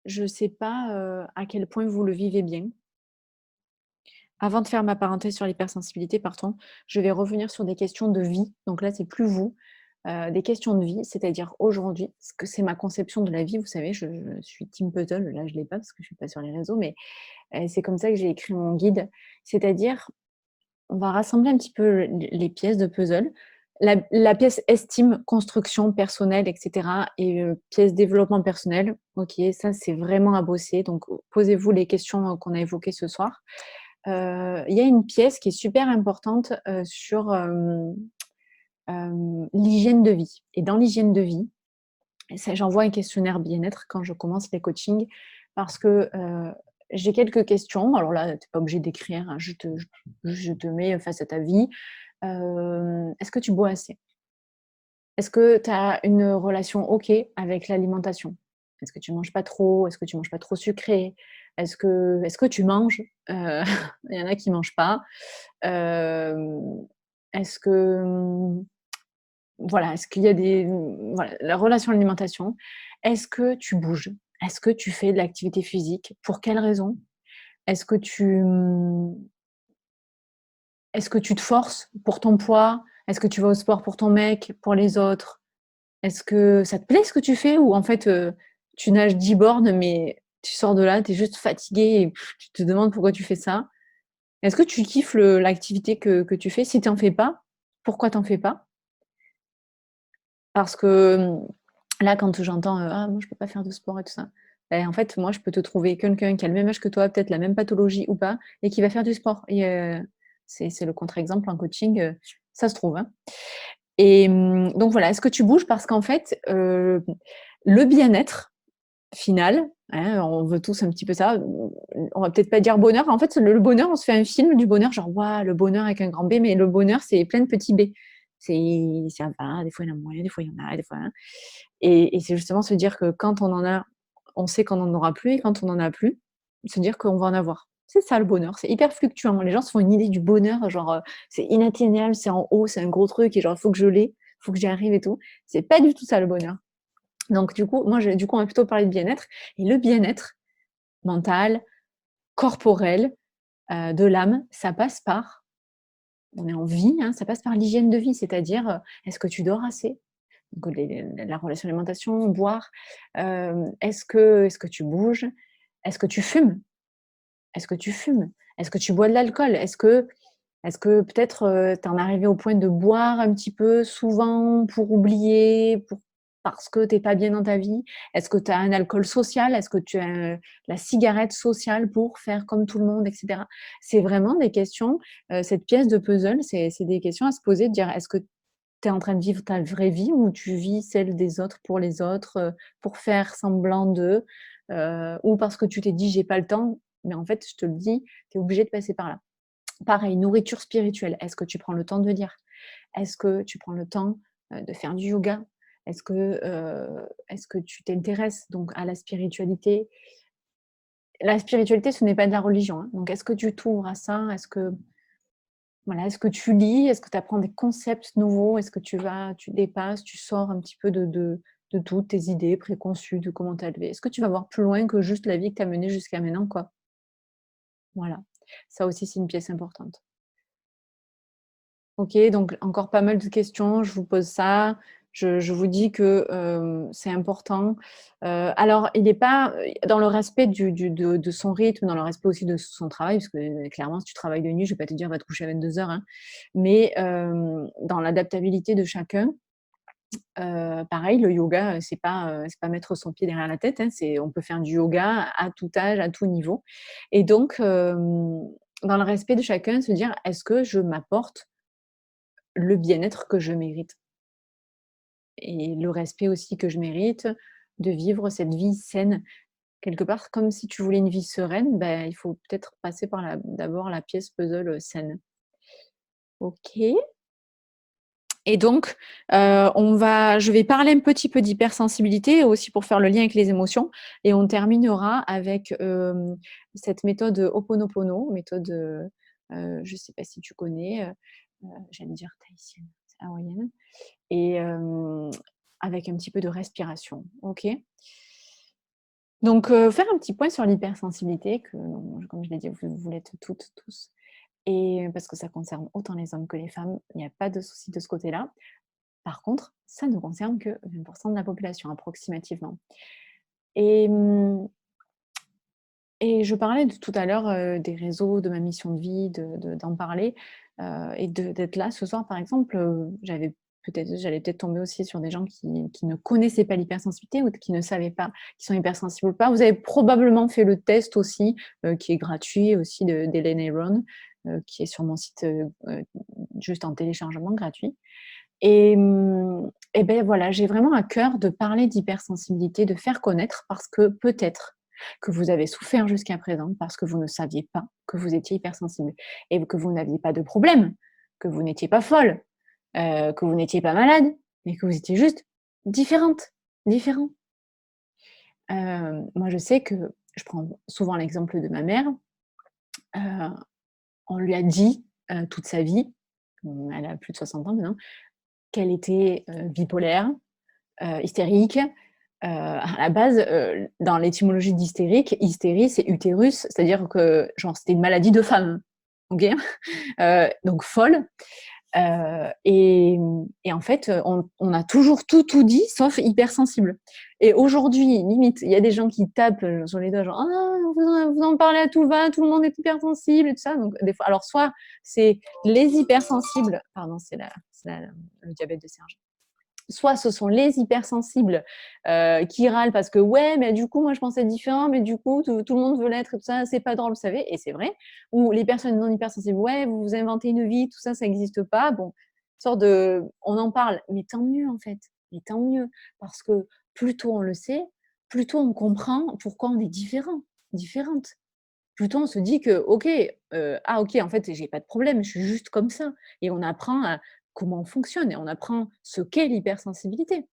je sais pas, à quel point vous le vivez bien. Avant de faire ma parenthèse sur l'hypersensibilité, pardon, je vais revenir sur des questions de vie. Donc là, c'est plus vous, des questions de vie, c'est-à-dire aujourd'hui, ce que c'est ma conception de la vie. Vous savez, je suis team puzzle, là je l'ai pas parce que je suis pas sur les réseaux, mais c'est comme ça que j'ai écrit mon guide. C'est-à-dire, on va rassembler un petit peu les pièces de puzzle. La pièce estime, construction personnelle, et cetera et pièce développement personnel. OK, ça c'est vraiment à bosser, donc posez-vous les questions, qu'on a évoquées ce soir. Il y a une pièce qui est super importante, sur, l'hygiène de vie et dans l'hygiène de vie, ça j'envoie un questionnaire bien-être quand je commence les coachings parce que, j'ai quelques questions. Alors là, tu es pas obligé d'écrire, hein, je te mets face à ta vie. Est-ce que tu bois assez? Est-ce que tu as une relation OK avec l'alimentation? Est-ce que tu manges pas trop? Est-ce que tu manges pas trop sucré? Est-ce que tu manges? Il y en a qui mangent pas. Hem, est-ce que, voilà, est-ce qu'il y a voilà, la relation à l'alimentation. Est-ce que tu bouges? Est-ce que tu fais de l'activité physique? Pour quelles raisons? Est-ce que est-ce que tu te forces pour ton poids? Est-ce que tu vas au sport pour ton mec, pour les autres? Est-ce que ça te plaît ce que tu fais ou en fait, tu nages 10 bornes, mais tu sors de là, tu es juste fatigué et tu te demandes pourquoi tu fais ça? Est-ce que tu kiffes l'activité que tu fais? Si tu en fais pas, pourquoi tu en fais pas? Parce que, là, quand j'entends, «Ah moi je peux pas faire de sport et tout ça», beh, en fait, moi je peux te trouver quelqu'un qui a le même âge que toi, peut-être la même pathologie ou pas et qui va faire du sport et c'est le contre-exemple en coaching, ça se trouve, hein et donc voilà, est-ce que tu bouges? Parce qu'en fait, le bien-être final, hein, on veut tous un petit peu ça, on va peut-être pas dire bonheur. En fait, le bonheur, on se fait un film du bonheur, genre: «Waouh, le bonheur avec un grand B», mais le bonheur, c'est plein de petits B. Ça va, des fois il y en a moins, des fois il y en a, des fois, hein et c'est justement se dire que quand on en a, on sait qu'on n'en aura plus et quand on n'en a plus, se dire qu'on va en avoir. C'est ça le bonheur, c'est hyper fluctuant. Les gens se font une idée du bonheur, genre, c'est inatteignable, c'est en haut, c'est un gros truc et genre: «Faut que je l'ai, faut que j'y arrive et tout». C'est pas du tout ça le bonheur. Donc du coup, on va plutôt parler de bien-être et le bien-être mental, corporel, de l'âme, ça passe par, on est en vie, hein, ça passe par l'hygiène de vie, c'est-à-dire, est-ce que tu dors assez? Donc la relation alimentation, boire, est-ce que tu bouges? Est-ce que tu fumes? Est-ce que tu fumes? Est-ce que tu bois de l'alcool? Est-ce que peut-être, tu en es arrivé au point de boire un petit peu souvent pour oublier, parce que tu es pas bien dans ta vie? Est-ce que tu as un alcool social? Est-ce que tu as, la cigarette sociale pour faire comme tout le monde et cetera? C'est vraiment des questions, cette pièce de puzzle, c'est des questions à se poser, de dire: «Est-ce que tu es en train de vivre ta vraie vie ou tu vis celle des autres pour les autres, pour faire semblant d'eux, ou parce que tu t'es dit: "J'ai pas le temps"?» mais en fait, je te le dis, tu es obligé de passer par là. Pareil, nourriture spirituelle. Est-ce que tu prends le temps de lire? Est-ce que tu prends le temps, de faire du yoga? Est-ce que tu t'intéresses donc à la spiritualité? La spiritualité, ce n'est pas de la religion, hein, donc est-ce que tu t'ouvres à ça? Est-ce que tu lis? Est-ce que tu apprends des concepts nouveaux? Est-ce que tu dépasses, tu sors un petit peu de toutes tes idées préconçues de comment tu es élevé? Est-ce que tu vas voir plus loin que juste la vie que tu as menée jusqu'à maintenant, quoi? Voilà. Ça aussi, c'est une pièce importante. OK, donc encore pas mal de questions, je vous pose ça. Je vous dis que, c'est important. Alors il n'est pas, dans le respect de son rythme, dans le respect aussi de son travail, parce que, clairement, si tu travailles de nuit, je ne vais pas te dire: «Va te coucher à 22:00», hein. Mais, dans l'adaptabilité de chacun, pareil, le yoga, c'est pas mettre son pied derrière la tête, hein, on peut faire du yoga à tout âge, à tout niveau et donc, dans le respect de chacun, se dire: «Est-ce que je m'apporte le bien-être que je mérite?» Et le respect aussi que je mérite de vivre cette vie saine. Quelque part, comme si tu voulais une vie sereine, ben, il faut peut-être passer par d'abord la pièce puzzle, saine. OK. Et donc, je vais parler un petit peu d'hypersensibilité aussi pour faire le lien avec les émotions et on terminera avec, cette méthode Ho'oponopono, méthode, je ne sais pas si tu connais, j'allais dire tahitienne, c'est hawaïenne et avec un petit peu de respiration, OK? Donc, faire un petit point sur l'hypersensibilité que, comme je l'ai dit, vous l'êtes toutes, tous et parce que ça concerne autant les hommes que les femmes, il n'y a pas de souci de ce côté-là. Par contre, ça ne concerne que 20 de la population approximativement et et je parlais de tout à l'heure, des réseaux, de ma mission de vie, d'en parler, et d'être là ce soir par exemple, j'allais peut-être tomber aussi sur des gens qui ne connaissaient pas l'hypersensibilité ou qui ne savaient pas qu'ils sont hypersensibles ou pas. Vous avez probablement fait le test aussi, qui est gratuit aussi d'Hélène Aron, qui est sur mon site, juste en téléchargement gratuit et beh, voilà, j'ai vraiment à cœur de parler d'hypersensibilité, de faire connaître parce que peut-être que vous avez souffert jusqu'à présent parce que vous ne saviez pas que vous étiez hypersensible et que vous n'aviez pas de problème, que vous n'étiez pas folle, que vous n'étiez pas malade, mais que vous étiez juste différente, différent. Moi, je sais que je prends souvent l'exemple de ma mère, heu, on lui a dit, toute sa vie, elle a plus de 60 ans maintenant, qu'elle était, bipolaire, hystérique. À la base, dans l'étymologie d'hystérique, hystérie, c'est utérus, c'est-à-dire que genre c'était une maladie de femme. OK? Donc folle, et en fait, on a toujours tout dit sauf hypersensible et aujourd'hui, limite, il y a des gens qui tapent, sur les doigts genre: «Ah, vous en parlez à tout va, tout le monde est hypersensible» et tout ça, donc des fois alors soit c'est les hypersensibles pardon, c'est le diabète de Serge. Soit ce sont les hypersensibles, qui râlent parce que: «Ouais, mais du coup, moi, je pensais différent, mais du coup, tout le monde veut l'être et tout ça, c'est pas drôle», vous savez? Et c'est vrai. Ou les personnes non hypersensibles: «Ouais, vous vous inventez une vie, tout ça, ça existe pas». Bon, sorte de on en parle, mais tant mieux, en fait, mais tant mieux. Parce que plus tôt on le sait, plus tôt on comprend pourquoi on est différente. Plus tôt on se dit que: «OK, ah OK, en fait, j'ai pas de problème, je suis juste comme ça» et on apprend à comment on fonctionne et on apprend ce qu'est l'hypersensibilité.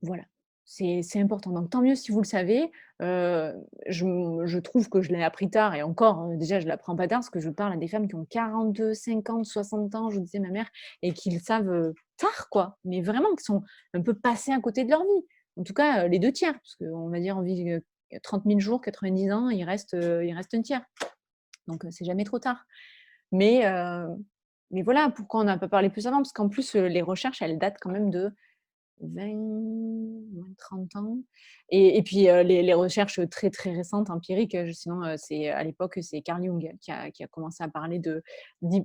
Voilà, c'est important. Donc tant mieux si vous le savez. Je trouve que je l'ai appris tard et encore, déjà je l'apprends pas tard parce que je parle à des femmes qui ont 42, 50, 60 ans, je vous disais ma mère et qui le savent, tard quoi, mais vraiment qui sont un peu passées à côté de leur vie. En tout cas, les 2 tiers, parce qu'on va dire on vit, 30 000 jours, 90 ans, il reste un tiers. Donc c'est jamais trop tard. Mais heu, mais voilà, pourquoi on n'a pas parlé plus avant? Parce qu'en plus, les recherches, elles datent quand même de 20, moins de 30 ans et puis, les recherches très, très récentes, empiriques, sinon, c'est à l'époque, c'est Carl Jung qui a commencé à parler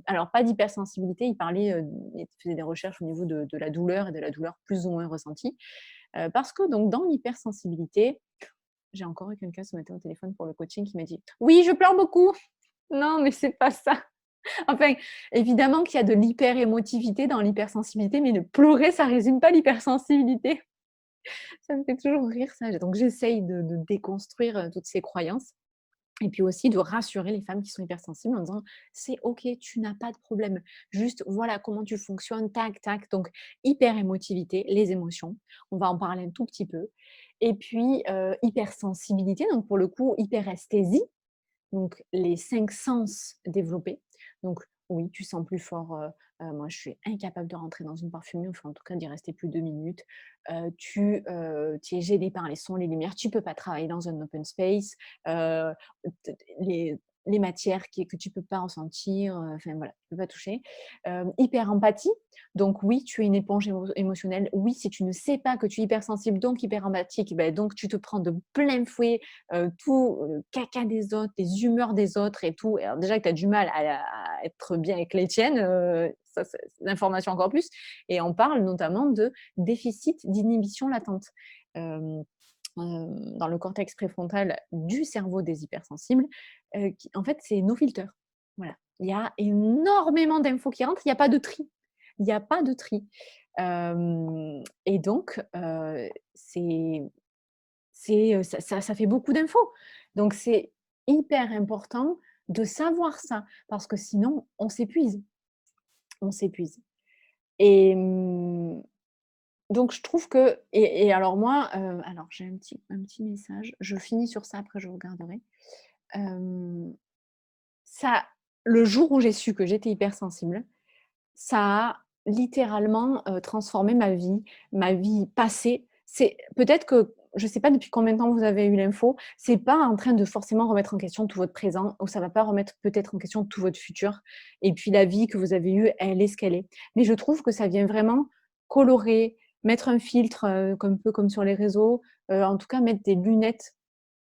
alors pas d'hypersensibilité, il faisait des recherches au niveau de la douleur et de la douleur plus ou moins ressentie. Parce que donc dans l'hypersensibilité, j'ai encore eu quelqu'un ce matin au téléphone pour le coaching qui m'a dit: «Oui, je pleure beaucoup». Non, mais c'est pas ça. Enfin, évidemment qu'il y a de l'hyperémotivité dans l'hypersensibilité, mais ne pleurer, ça résume pas l'hypersensibilité. Ça me fait toujours rire ça. Donc j'essaye de déconstruire, toutes ces croyances et puis aussi de rassurer les femmes qui sont hypersensibles en disant: «C'est OK, tu n'as pas de problème. Juste voilà comment tu fonctionnes, tac, tac». Donc hyperémotivité, les émotions, on va en parler un tout petit peu et puis, hypersensibilité, donc pour le coup, hyperesthésie, donc les 5 sens développés. Donc oui, tu sens plus fort, moi je suis incapable de rentrer dans une parfumerie, enfin en tout cas d'y rester plus de 2 minutes. Tu es gêné par les sons, les lumières, tu peux pas travailler dans un open space, t les les matières que tu peux pas ressentir, enfin voilà, tu peux pas toucher. Hyper-empathie, donc oui, tu es une éponge émotionnelle. Oui, si tu ne sais pas que tu es hypersensible, donc hyper-empathique, beh, donc tu te prends de plein fouet, tout le caca des autres, les humeurs des autres et tout. Alors déjà que tu as du mal à être bien avec les tiennes, ça c'est l'information encore plus, et on parle notamment de déficit d'inhibition latente. Hem Dans le cortex préfrontal du cerveau des hypersensibles, qui en fait, c'est nos filters. Voilà. Il y a énormément d'infos qui rentrent, il y a pas de tri. Il y a pas de tri. Et donc c'est ça fait beaucoup d'infos. Donc c'est hyper important de savoir ça, parce que sinon on s'épuise, on s'épuise. Et donc je trouve que alors moi, alors j'ai un petit message, je finis sur ça, après je regarderai. Hem, Ça, le jour où j'ai su que j'étais hypersensible, ça a littéralement, transformé ma vie passée. C'est peut-être que je ne sais pas depuis combien de temps vous avez eu l'info, c'est pas en train de forcément remettre en question tout votre présent, ou ça va pas remettre peut-être en question tout votre futur, et puis la vie que vous avez eue, elle est ce qu'elle est. Mais je trouve que ça vient vraiment colorer, mettre un filtre, comme un peu comme sur les réseaux, en tout cas mettre des lunettes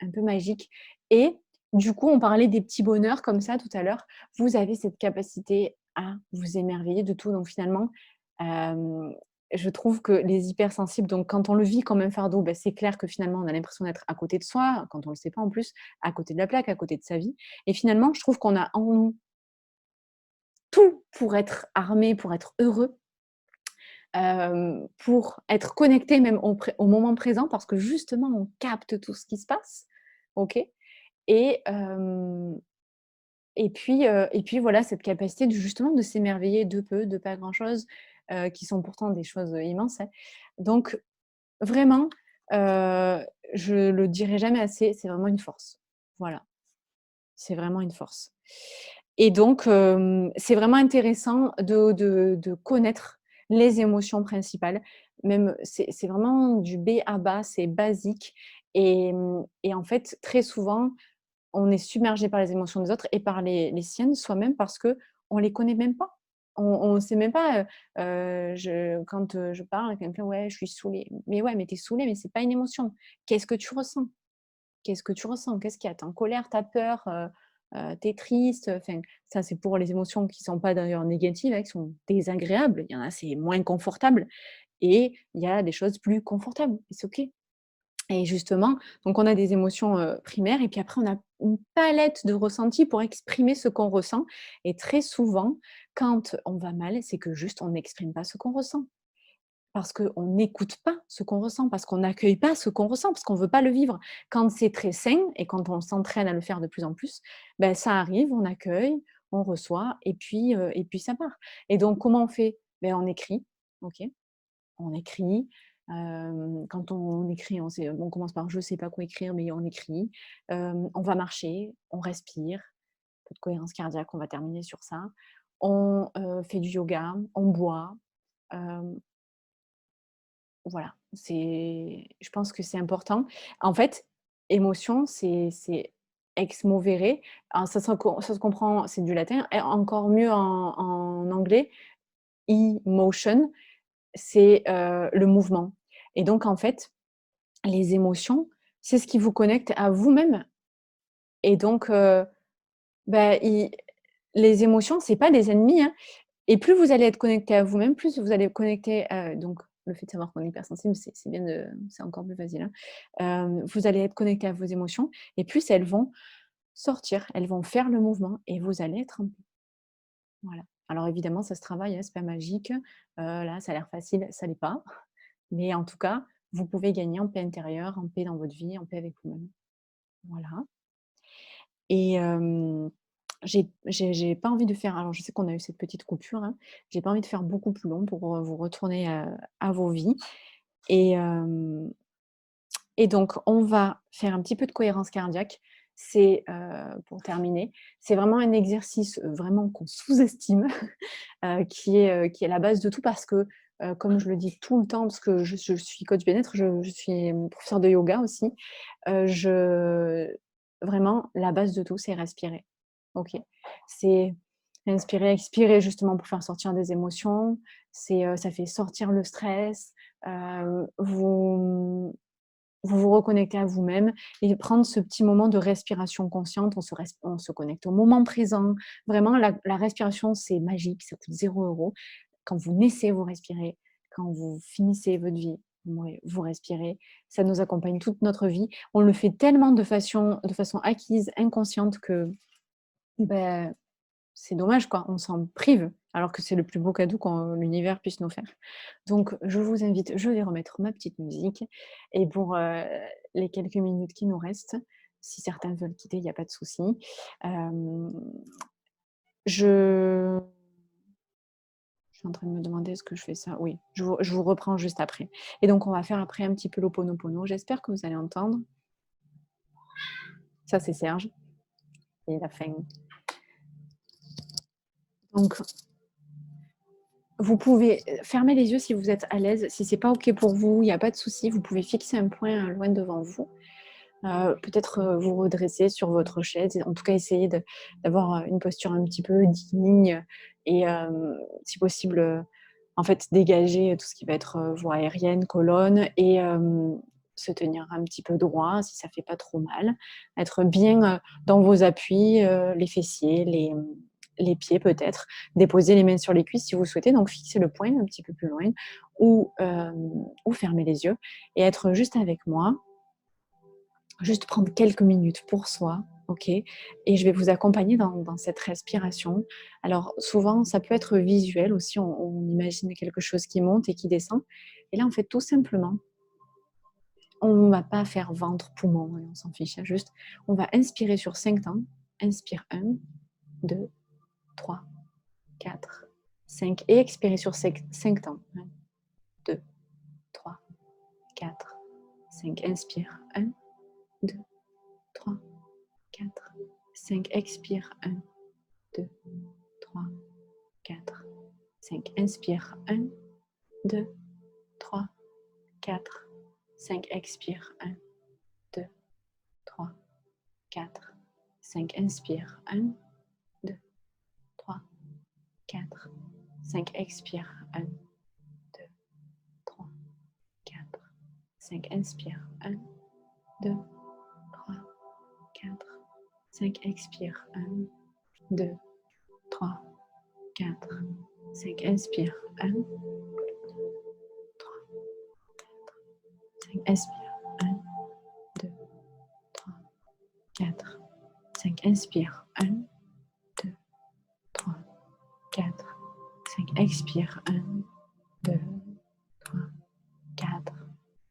un peu magiques. Et du coup, on parlait des petits bonheurs comme ça tout à l'heure. Vous avez cette capacité à vous émerveiller de tout. Donc finalement, hem, je trouve que les hypersensibles, donc quand on le vit comme un fardeau, bah, c'est clair que finalement on a l'impression d'être à côté de soi, quand on le sait pas en plus, à côté de la plaque, à côté de sa vie. Et finalement, je trouve qu'on a en nous tout pour être armé, pour être heureux, pour être connecté même au moment présent, parce que justement on capte tout ce qui se passe. OK? Et puis voilà, cette capacité de justement de s'émerveiller de peu, de pas grand-chose, qui sont pourtant des choses, immenses, hein. Donc vraiment, je le dirai jamais assez, c'est vraiment une force. Voilà, c'est vraiment une force. Et donc c'est vraiment intéressant de connaître les émotions principales. Même c'est vraiment du B à bas, c'est basique. Et en fait, très souvent, on est submergé par les émotions des autres et par les siennes soi-même, parce qu'on les connaît même pas. On sait même pas, je quand, je parle à quelqu'un: «Ouais, je suis saoulée». Mais ouais, mais tu es saoulée, mais c'est pas une émotion. Qu'est-ce que tu ressens? Qu'est-ce que tu ressens? Qu'est-ce qu'il y a? Tu es en colère, tu as peur, tu es triste, enfin, ça c'est pour les émotions qui sont pas d'ailleurs négatives, hein, qui sont désagréables. Il y en a, c'est moins confortable, et il y a des choses plus confortables, et c'est OK. Et justement, donc on a des émotions, primaires, et puis après on a une palette de ressentis pour exprimer ce qu'on ressent. Et très souvent, quand on va mal, c'est que juste on n'exprime pas ce qu'on ressent. Parce qu'on n'écoute pas ce qu'on ressent, parce qu'on n'accueille pas ce qu'on ressent, parce qu'on ne veut pas le vivre. Quand c'est très sain et quand on s'entraîne à le faire de plus en plus, ben ça arrive, on accueille, on reçoit, et puis ça part. Et donc comment on fait? Ben on écrit, OK? On écrit, quand on écrit, on commence par: «Je sais pas quoi écrire», mais on écrit. On va marcher, on respire, un peu de cohérence cardiaque, on va terminer sur ça. On, fait du yoga, on boit, hem, voilà. Je pense que c'est important. En fait, émotion, c'est ex movere. Alors ça se comprend, c'est du latin, et encore mieux en anglais, emotion, c'est, le mouvement. Et donc en fait, les émotions, c'est ce qui vous connecte à vous-même. Et donc bah, i les émotions, c'est pas des ennemis, hein. Et plus vous allez être connecté à vous-même, plus vous allez connecter, donc le fait de savoir qu'on est hypersensible, c'est bien, c'est encore plus facile, hein. Vous allez être connecté à vos émotions, et plus elles vont sortir, elles vont faire le mouvement, et vous allez être en paix. Voilà. Alors évidemment, ça se travaille, hein, c'est pas magique. Là, ça a l'air facile, ça l'est pas. Mais en tout cas, vous pouvez gagner en paix intérieure, en paix dans votre vie, en paix avec vous-même. Voilà. Et j'ai pas envie de faire, alors je sais qu'on a eu cette petite coupure, hein, j'ai pas envie de faire beaucoup plus long pour, vous retourner, à vos vies. Et donc on va faire un petit peu de cohérence cardiaque. C'est, pour terminer, c'est vraiment un exercice, vraiment qu'on sous-estime, qui est la base de tout, parce que, comme je le dis tout le temps, parce que je suis coach bien-être, je suis, professeure de yoga aussi, je vraiment la base de tout, c'est respirer. OK. C'est inspirer, expirer justement pour faire sortir des émotions. Ça fait sortir le stress. Vous vous reconnectez à vous-même et prendre ce petit moment de respiration consciente. On se connecte au moment présent. Vraiment, la respiration, c'est magique, ça coûte 0 €. Quand vous naissez, vous respirez. Quand vous finissez votre vie, vous respirez. Ça nous accompagne toute notre vie. On le fait tellement de façon acquise, inconsciente que, ben, c'est dommage quoi, on s'en prive, alors que c'est le plus beau cadeau que l'univers puisse nous faire. Donc je vous invite, je vais remettre ma petite musique et pour, les quelques minutes qui nous restent, si certains veulent quitter, il y a pas de souci. Hem, je je suis en train de me demander est-ce que je fais ça? Oui, je vous reprends juste après et donc on va faire après un petit peu l'Ho'oponopono. J'espère que vous allez entendre. Ça, c'est Serge et la fin. Donc vous pouvez, fermer les yeux si vous êtes à l'aise. Si c'est pas OK pour vous, il y a pas de souci, vous pouvez fixer un point, loin devant vous. Peut-être, vous redresser sur votre chaise et en tout cas essayer d'avoir, une posture un petit peu digne et si possible, en fait dégager tout ce qui va être, voie aérienne, colonne et se tenir un petit peu droit si ça fait pas trop mal. Être bien, dans vos appuis, les fessiers, les pieds peut-être. Déposer les mains sur les cuisses si vous souhaitez, donc fixer le poing un petit peu plus loin ou fermer les yeux et être juste avec moi. Juste prendre quelques minutes pour soi, OK? Et je vais vous accompagner dans cette respiration. Alors souvent, ça peut être visuel aussi, on imagine quelque chose qui monte et qui descend. Et là, en fait, tout simplement, on ne va pas faire ventre, poumon, on s'en fiche, juste, on va inspirer sur 5 temps. Inspire 1, 2, 3, 4, 5 et expirer sur 5 temps. 1, 2, 3, 4, 5. Inspire 1, 2, 3, 4, 5. Expire 1, 2, 3, 4, 5. Inspire 1, 2, 3, 4, 5. Expire 1, 2, 3, 4, 5. Inspire 1, 2, 3, 4, 5. Expire 1, 2, 3, 4, 5. Inspire 1, 2, 3, 4, 5. Expire 1, 2, 3, 4, 5. Inspire 1, 5. Expire 1, 2, 3, 4, 5. Inspire 1, 2, 3, 4, 5. Expire 1, 2, 3, 4,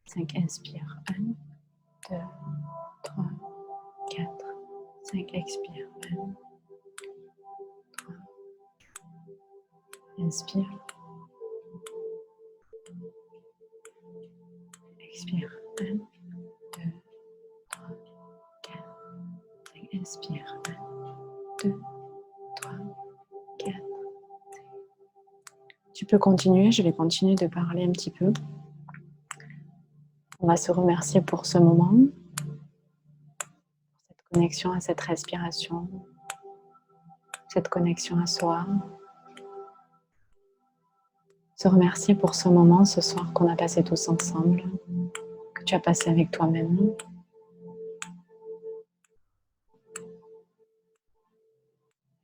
5. Inspire 1, 2, 3, 4, 5. Expire 1, 3. Inspire. Expire 1, 2, 3, 4, 5. Inspire 1, 2, 3, 4. Tu peux continuer, je vais continuer de parler un petit peu. On va se remercier pour ce moment, cette connexion à cette respiration, cette connexion à soi. Se remercier pour ce moment, ce soir qu'on a passé tous ensemble, que tu as passé avec toi-même.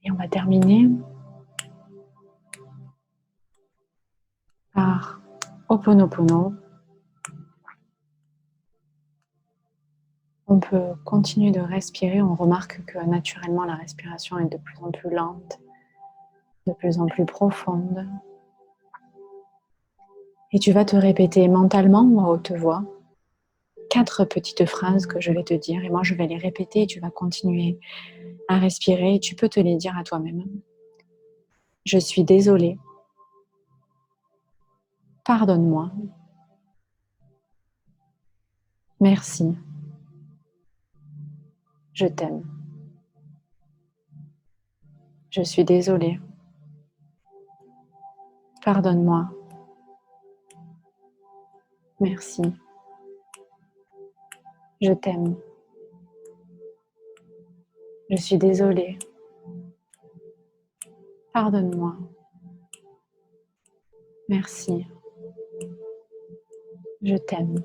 Et on va terminer par Ho'oponopono. On peut continuer de respirer. On remarque que naturellement la respiration est de plus en plus lente, de plus en plus profonde. Et tu vas te répéter mentalement ou à haute voix 4 petites phrases que je vais te dire et moi je vais les répéter et tu vas continuer à respirer et tu peux te les dire à toi-même. Je suis désolée. Pardonne-moi. Merci. Je t'aime. Je suis désolée. Pardonne-moi. Merci. Je t'aime. Je suis désolée. Pardonne-moi. Merci. Je t'aime.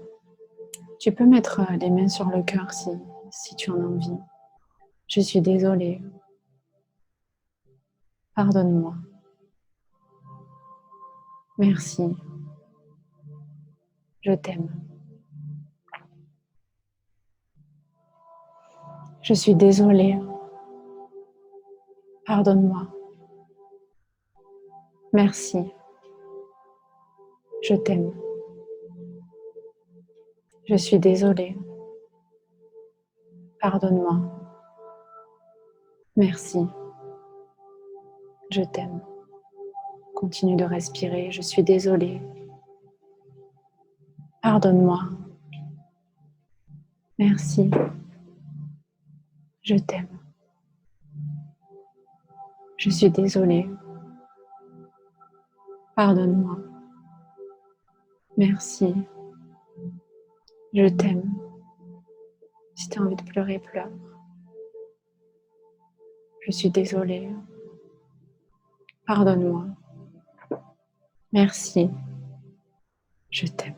Tu peux mettre les mains sur le cœur si tu en as envie. Je suis désolée. Pardonne-moi. Merci. Je t'aime. Je suis désolée. Pardonne-moi. Merci. Je t'aime. Je suis désolée. Pardonne-moi. Merci. Je t'aime. Continue de respirer. Je suis désolée. Pardonne-moi. Merci. Je t'aime. Je suis désolée. Pardonne-moi. Merci. Je t'aime. Si tu as envie de pleurer, pleure. Je suis désolée. Pardonne-moi. Merci. Je t'aime.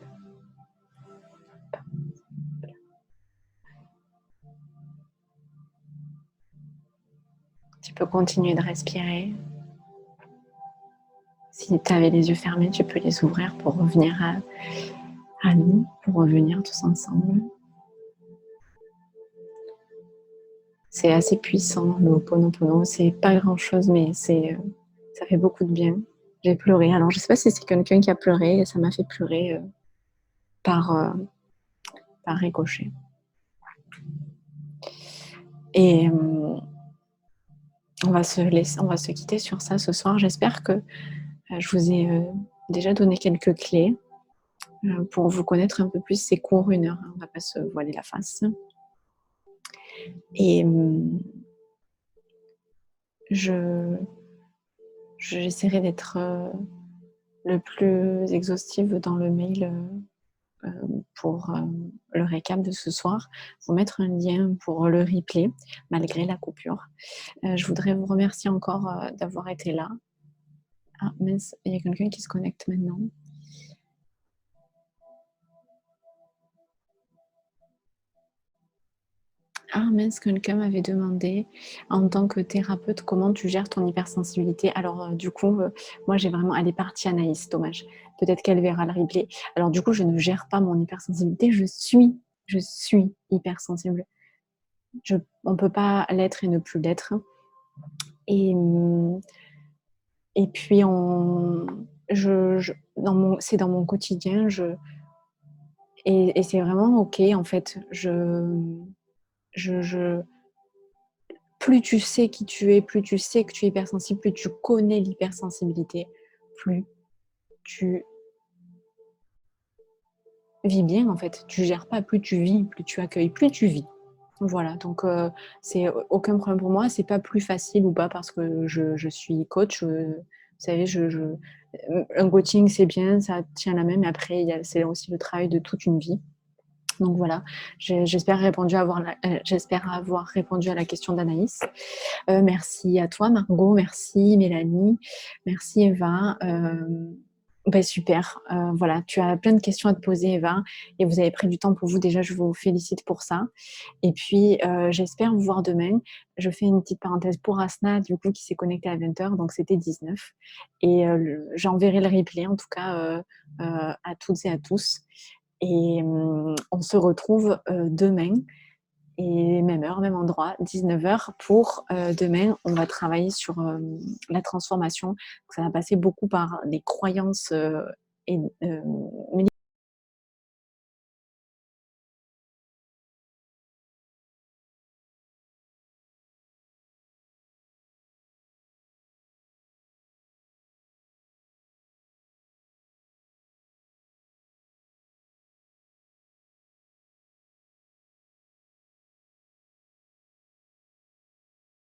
Tu peux continuer de respirer. Si tu avais les yeux fermés, tu peux les ouvrir pour revenir à nous, pour revenir tous ensemble. C'est assez puissant, le Ho'oponopono. C'est pas grand-chose, mais ça fait beaucoup de bien. J'ai pleuré. Alors, je sais pas si c'est quelqu'un qui a pleuré, et ça m'a fait pleurer par ricochet. Et on va se quitter sur ça ce soir. J'espère que je vous ai déjà donné quelques clés pour vous connaître un peu plus. C'est court, 1 heure, hein, on va pas se voiler la face. Et j'essaierai d'être le plus exhaustive dans le mail pour le récap de ce soir, vous mettre un lien pour le replay malgré la coupure. Je voudrais vous remercier encore d'avoir été là. Ah mince, il y a quelqu'un qui se connecte maintenant. Ah mince, quelqu'un m'avait demandé en tant que thérapeute comment tu gères ton hypersensibilité. Alors du coup, moi j'ai vraiment, elle est partie Anaïs, dommage. Peut-être qu'elle verra le replay. Alors du coup, je ne gère pas mon hypersensibilité, je suis hypersensible. On ne peut pas l'être et ne plus l'être. Et puis c'est dans mon quotidien, et c'est vraiment ok en fait. Plus tu sais qui tu es, plus tu sais que tu es hypersensible, plus tu connais l'hypersensibilité, plus tu vis bien en fait. Tu gères pas, plus tu vis, plus tu accueilles, plus tu vis. Voilà, donc c'est aucun problème pour moi. C'est pas plus facile ou pas parce que je suis coach. Vous savez, un coaching c'est bien, ça tient la main, mais après c'est aussi le travail de toute une vie. Donc voilà, j'espère avoir répondu à la question d'Anaïs. Merci à toi Margot, merci Mélanie, merci Eva. Super, voilà, tu as plein de questions à te poser Eva, et vous avez pris du temps pour vous, déjà je vous félicite pour ça. Et puis j'espère vous voir demain. Je fais une petite parenthèse pour Asna du coup qui s'est connectée à 20h, donc c'était 19, et j'enverrai le replay en tout cas à toutes et à tous. Et on se retrouve demain, et même heure, même endroit, 19h pour demain. On va travailler sur la transformation. Ça va passer beaucoup par les croyances et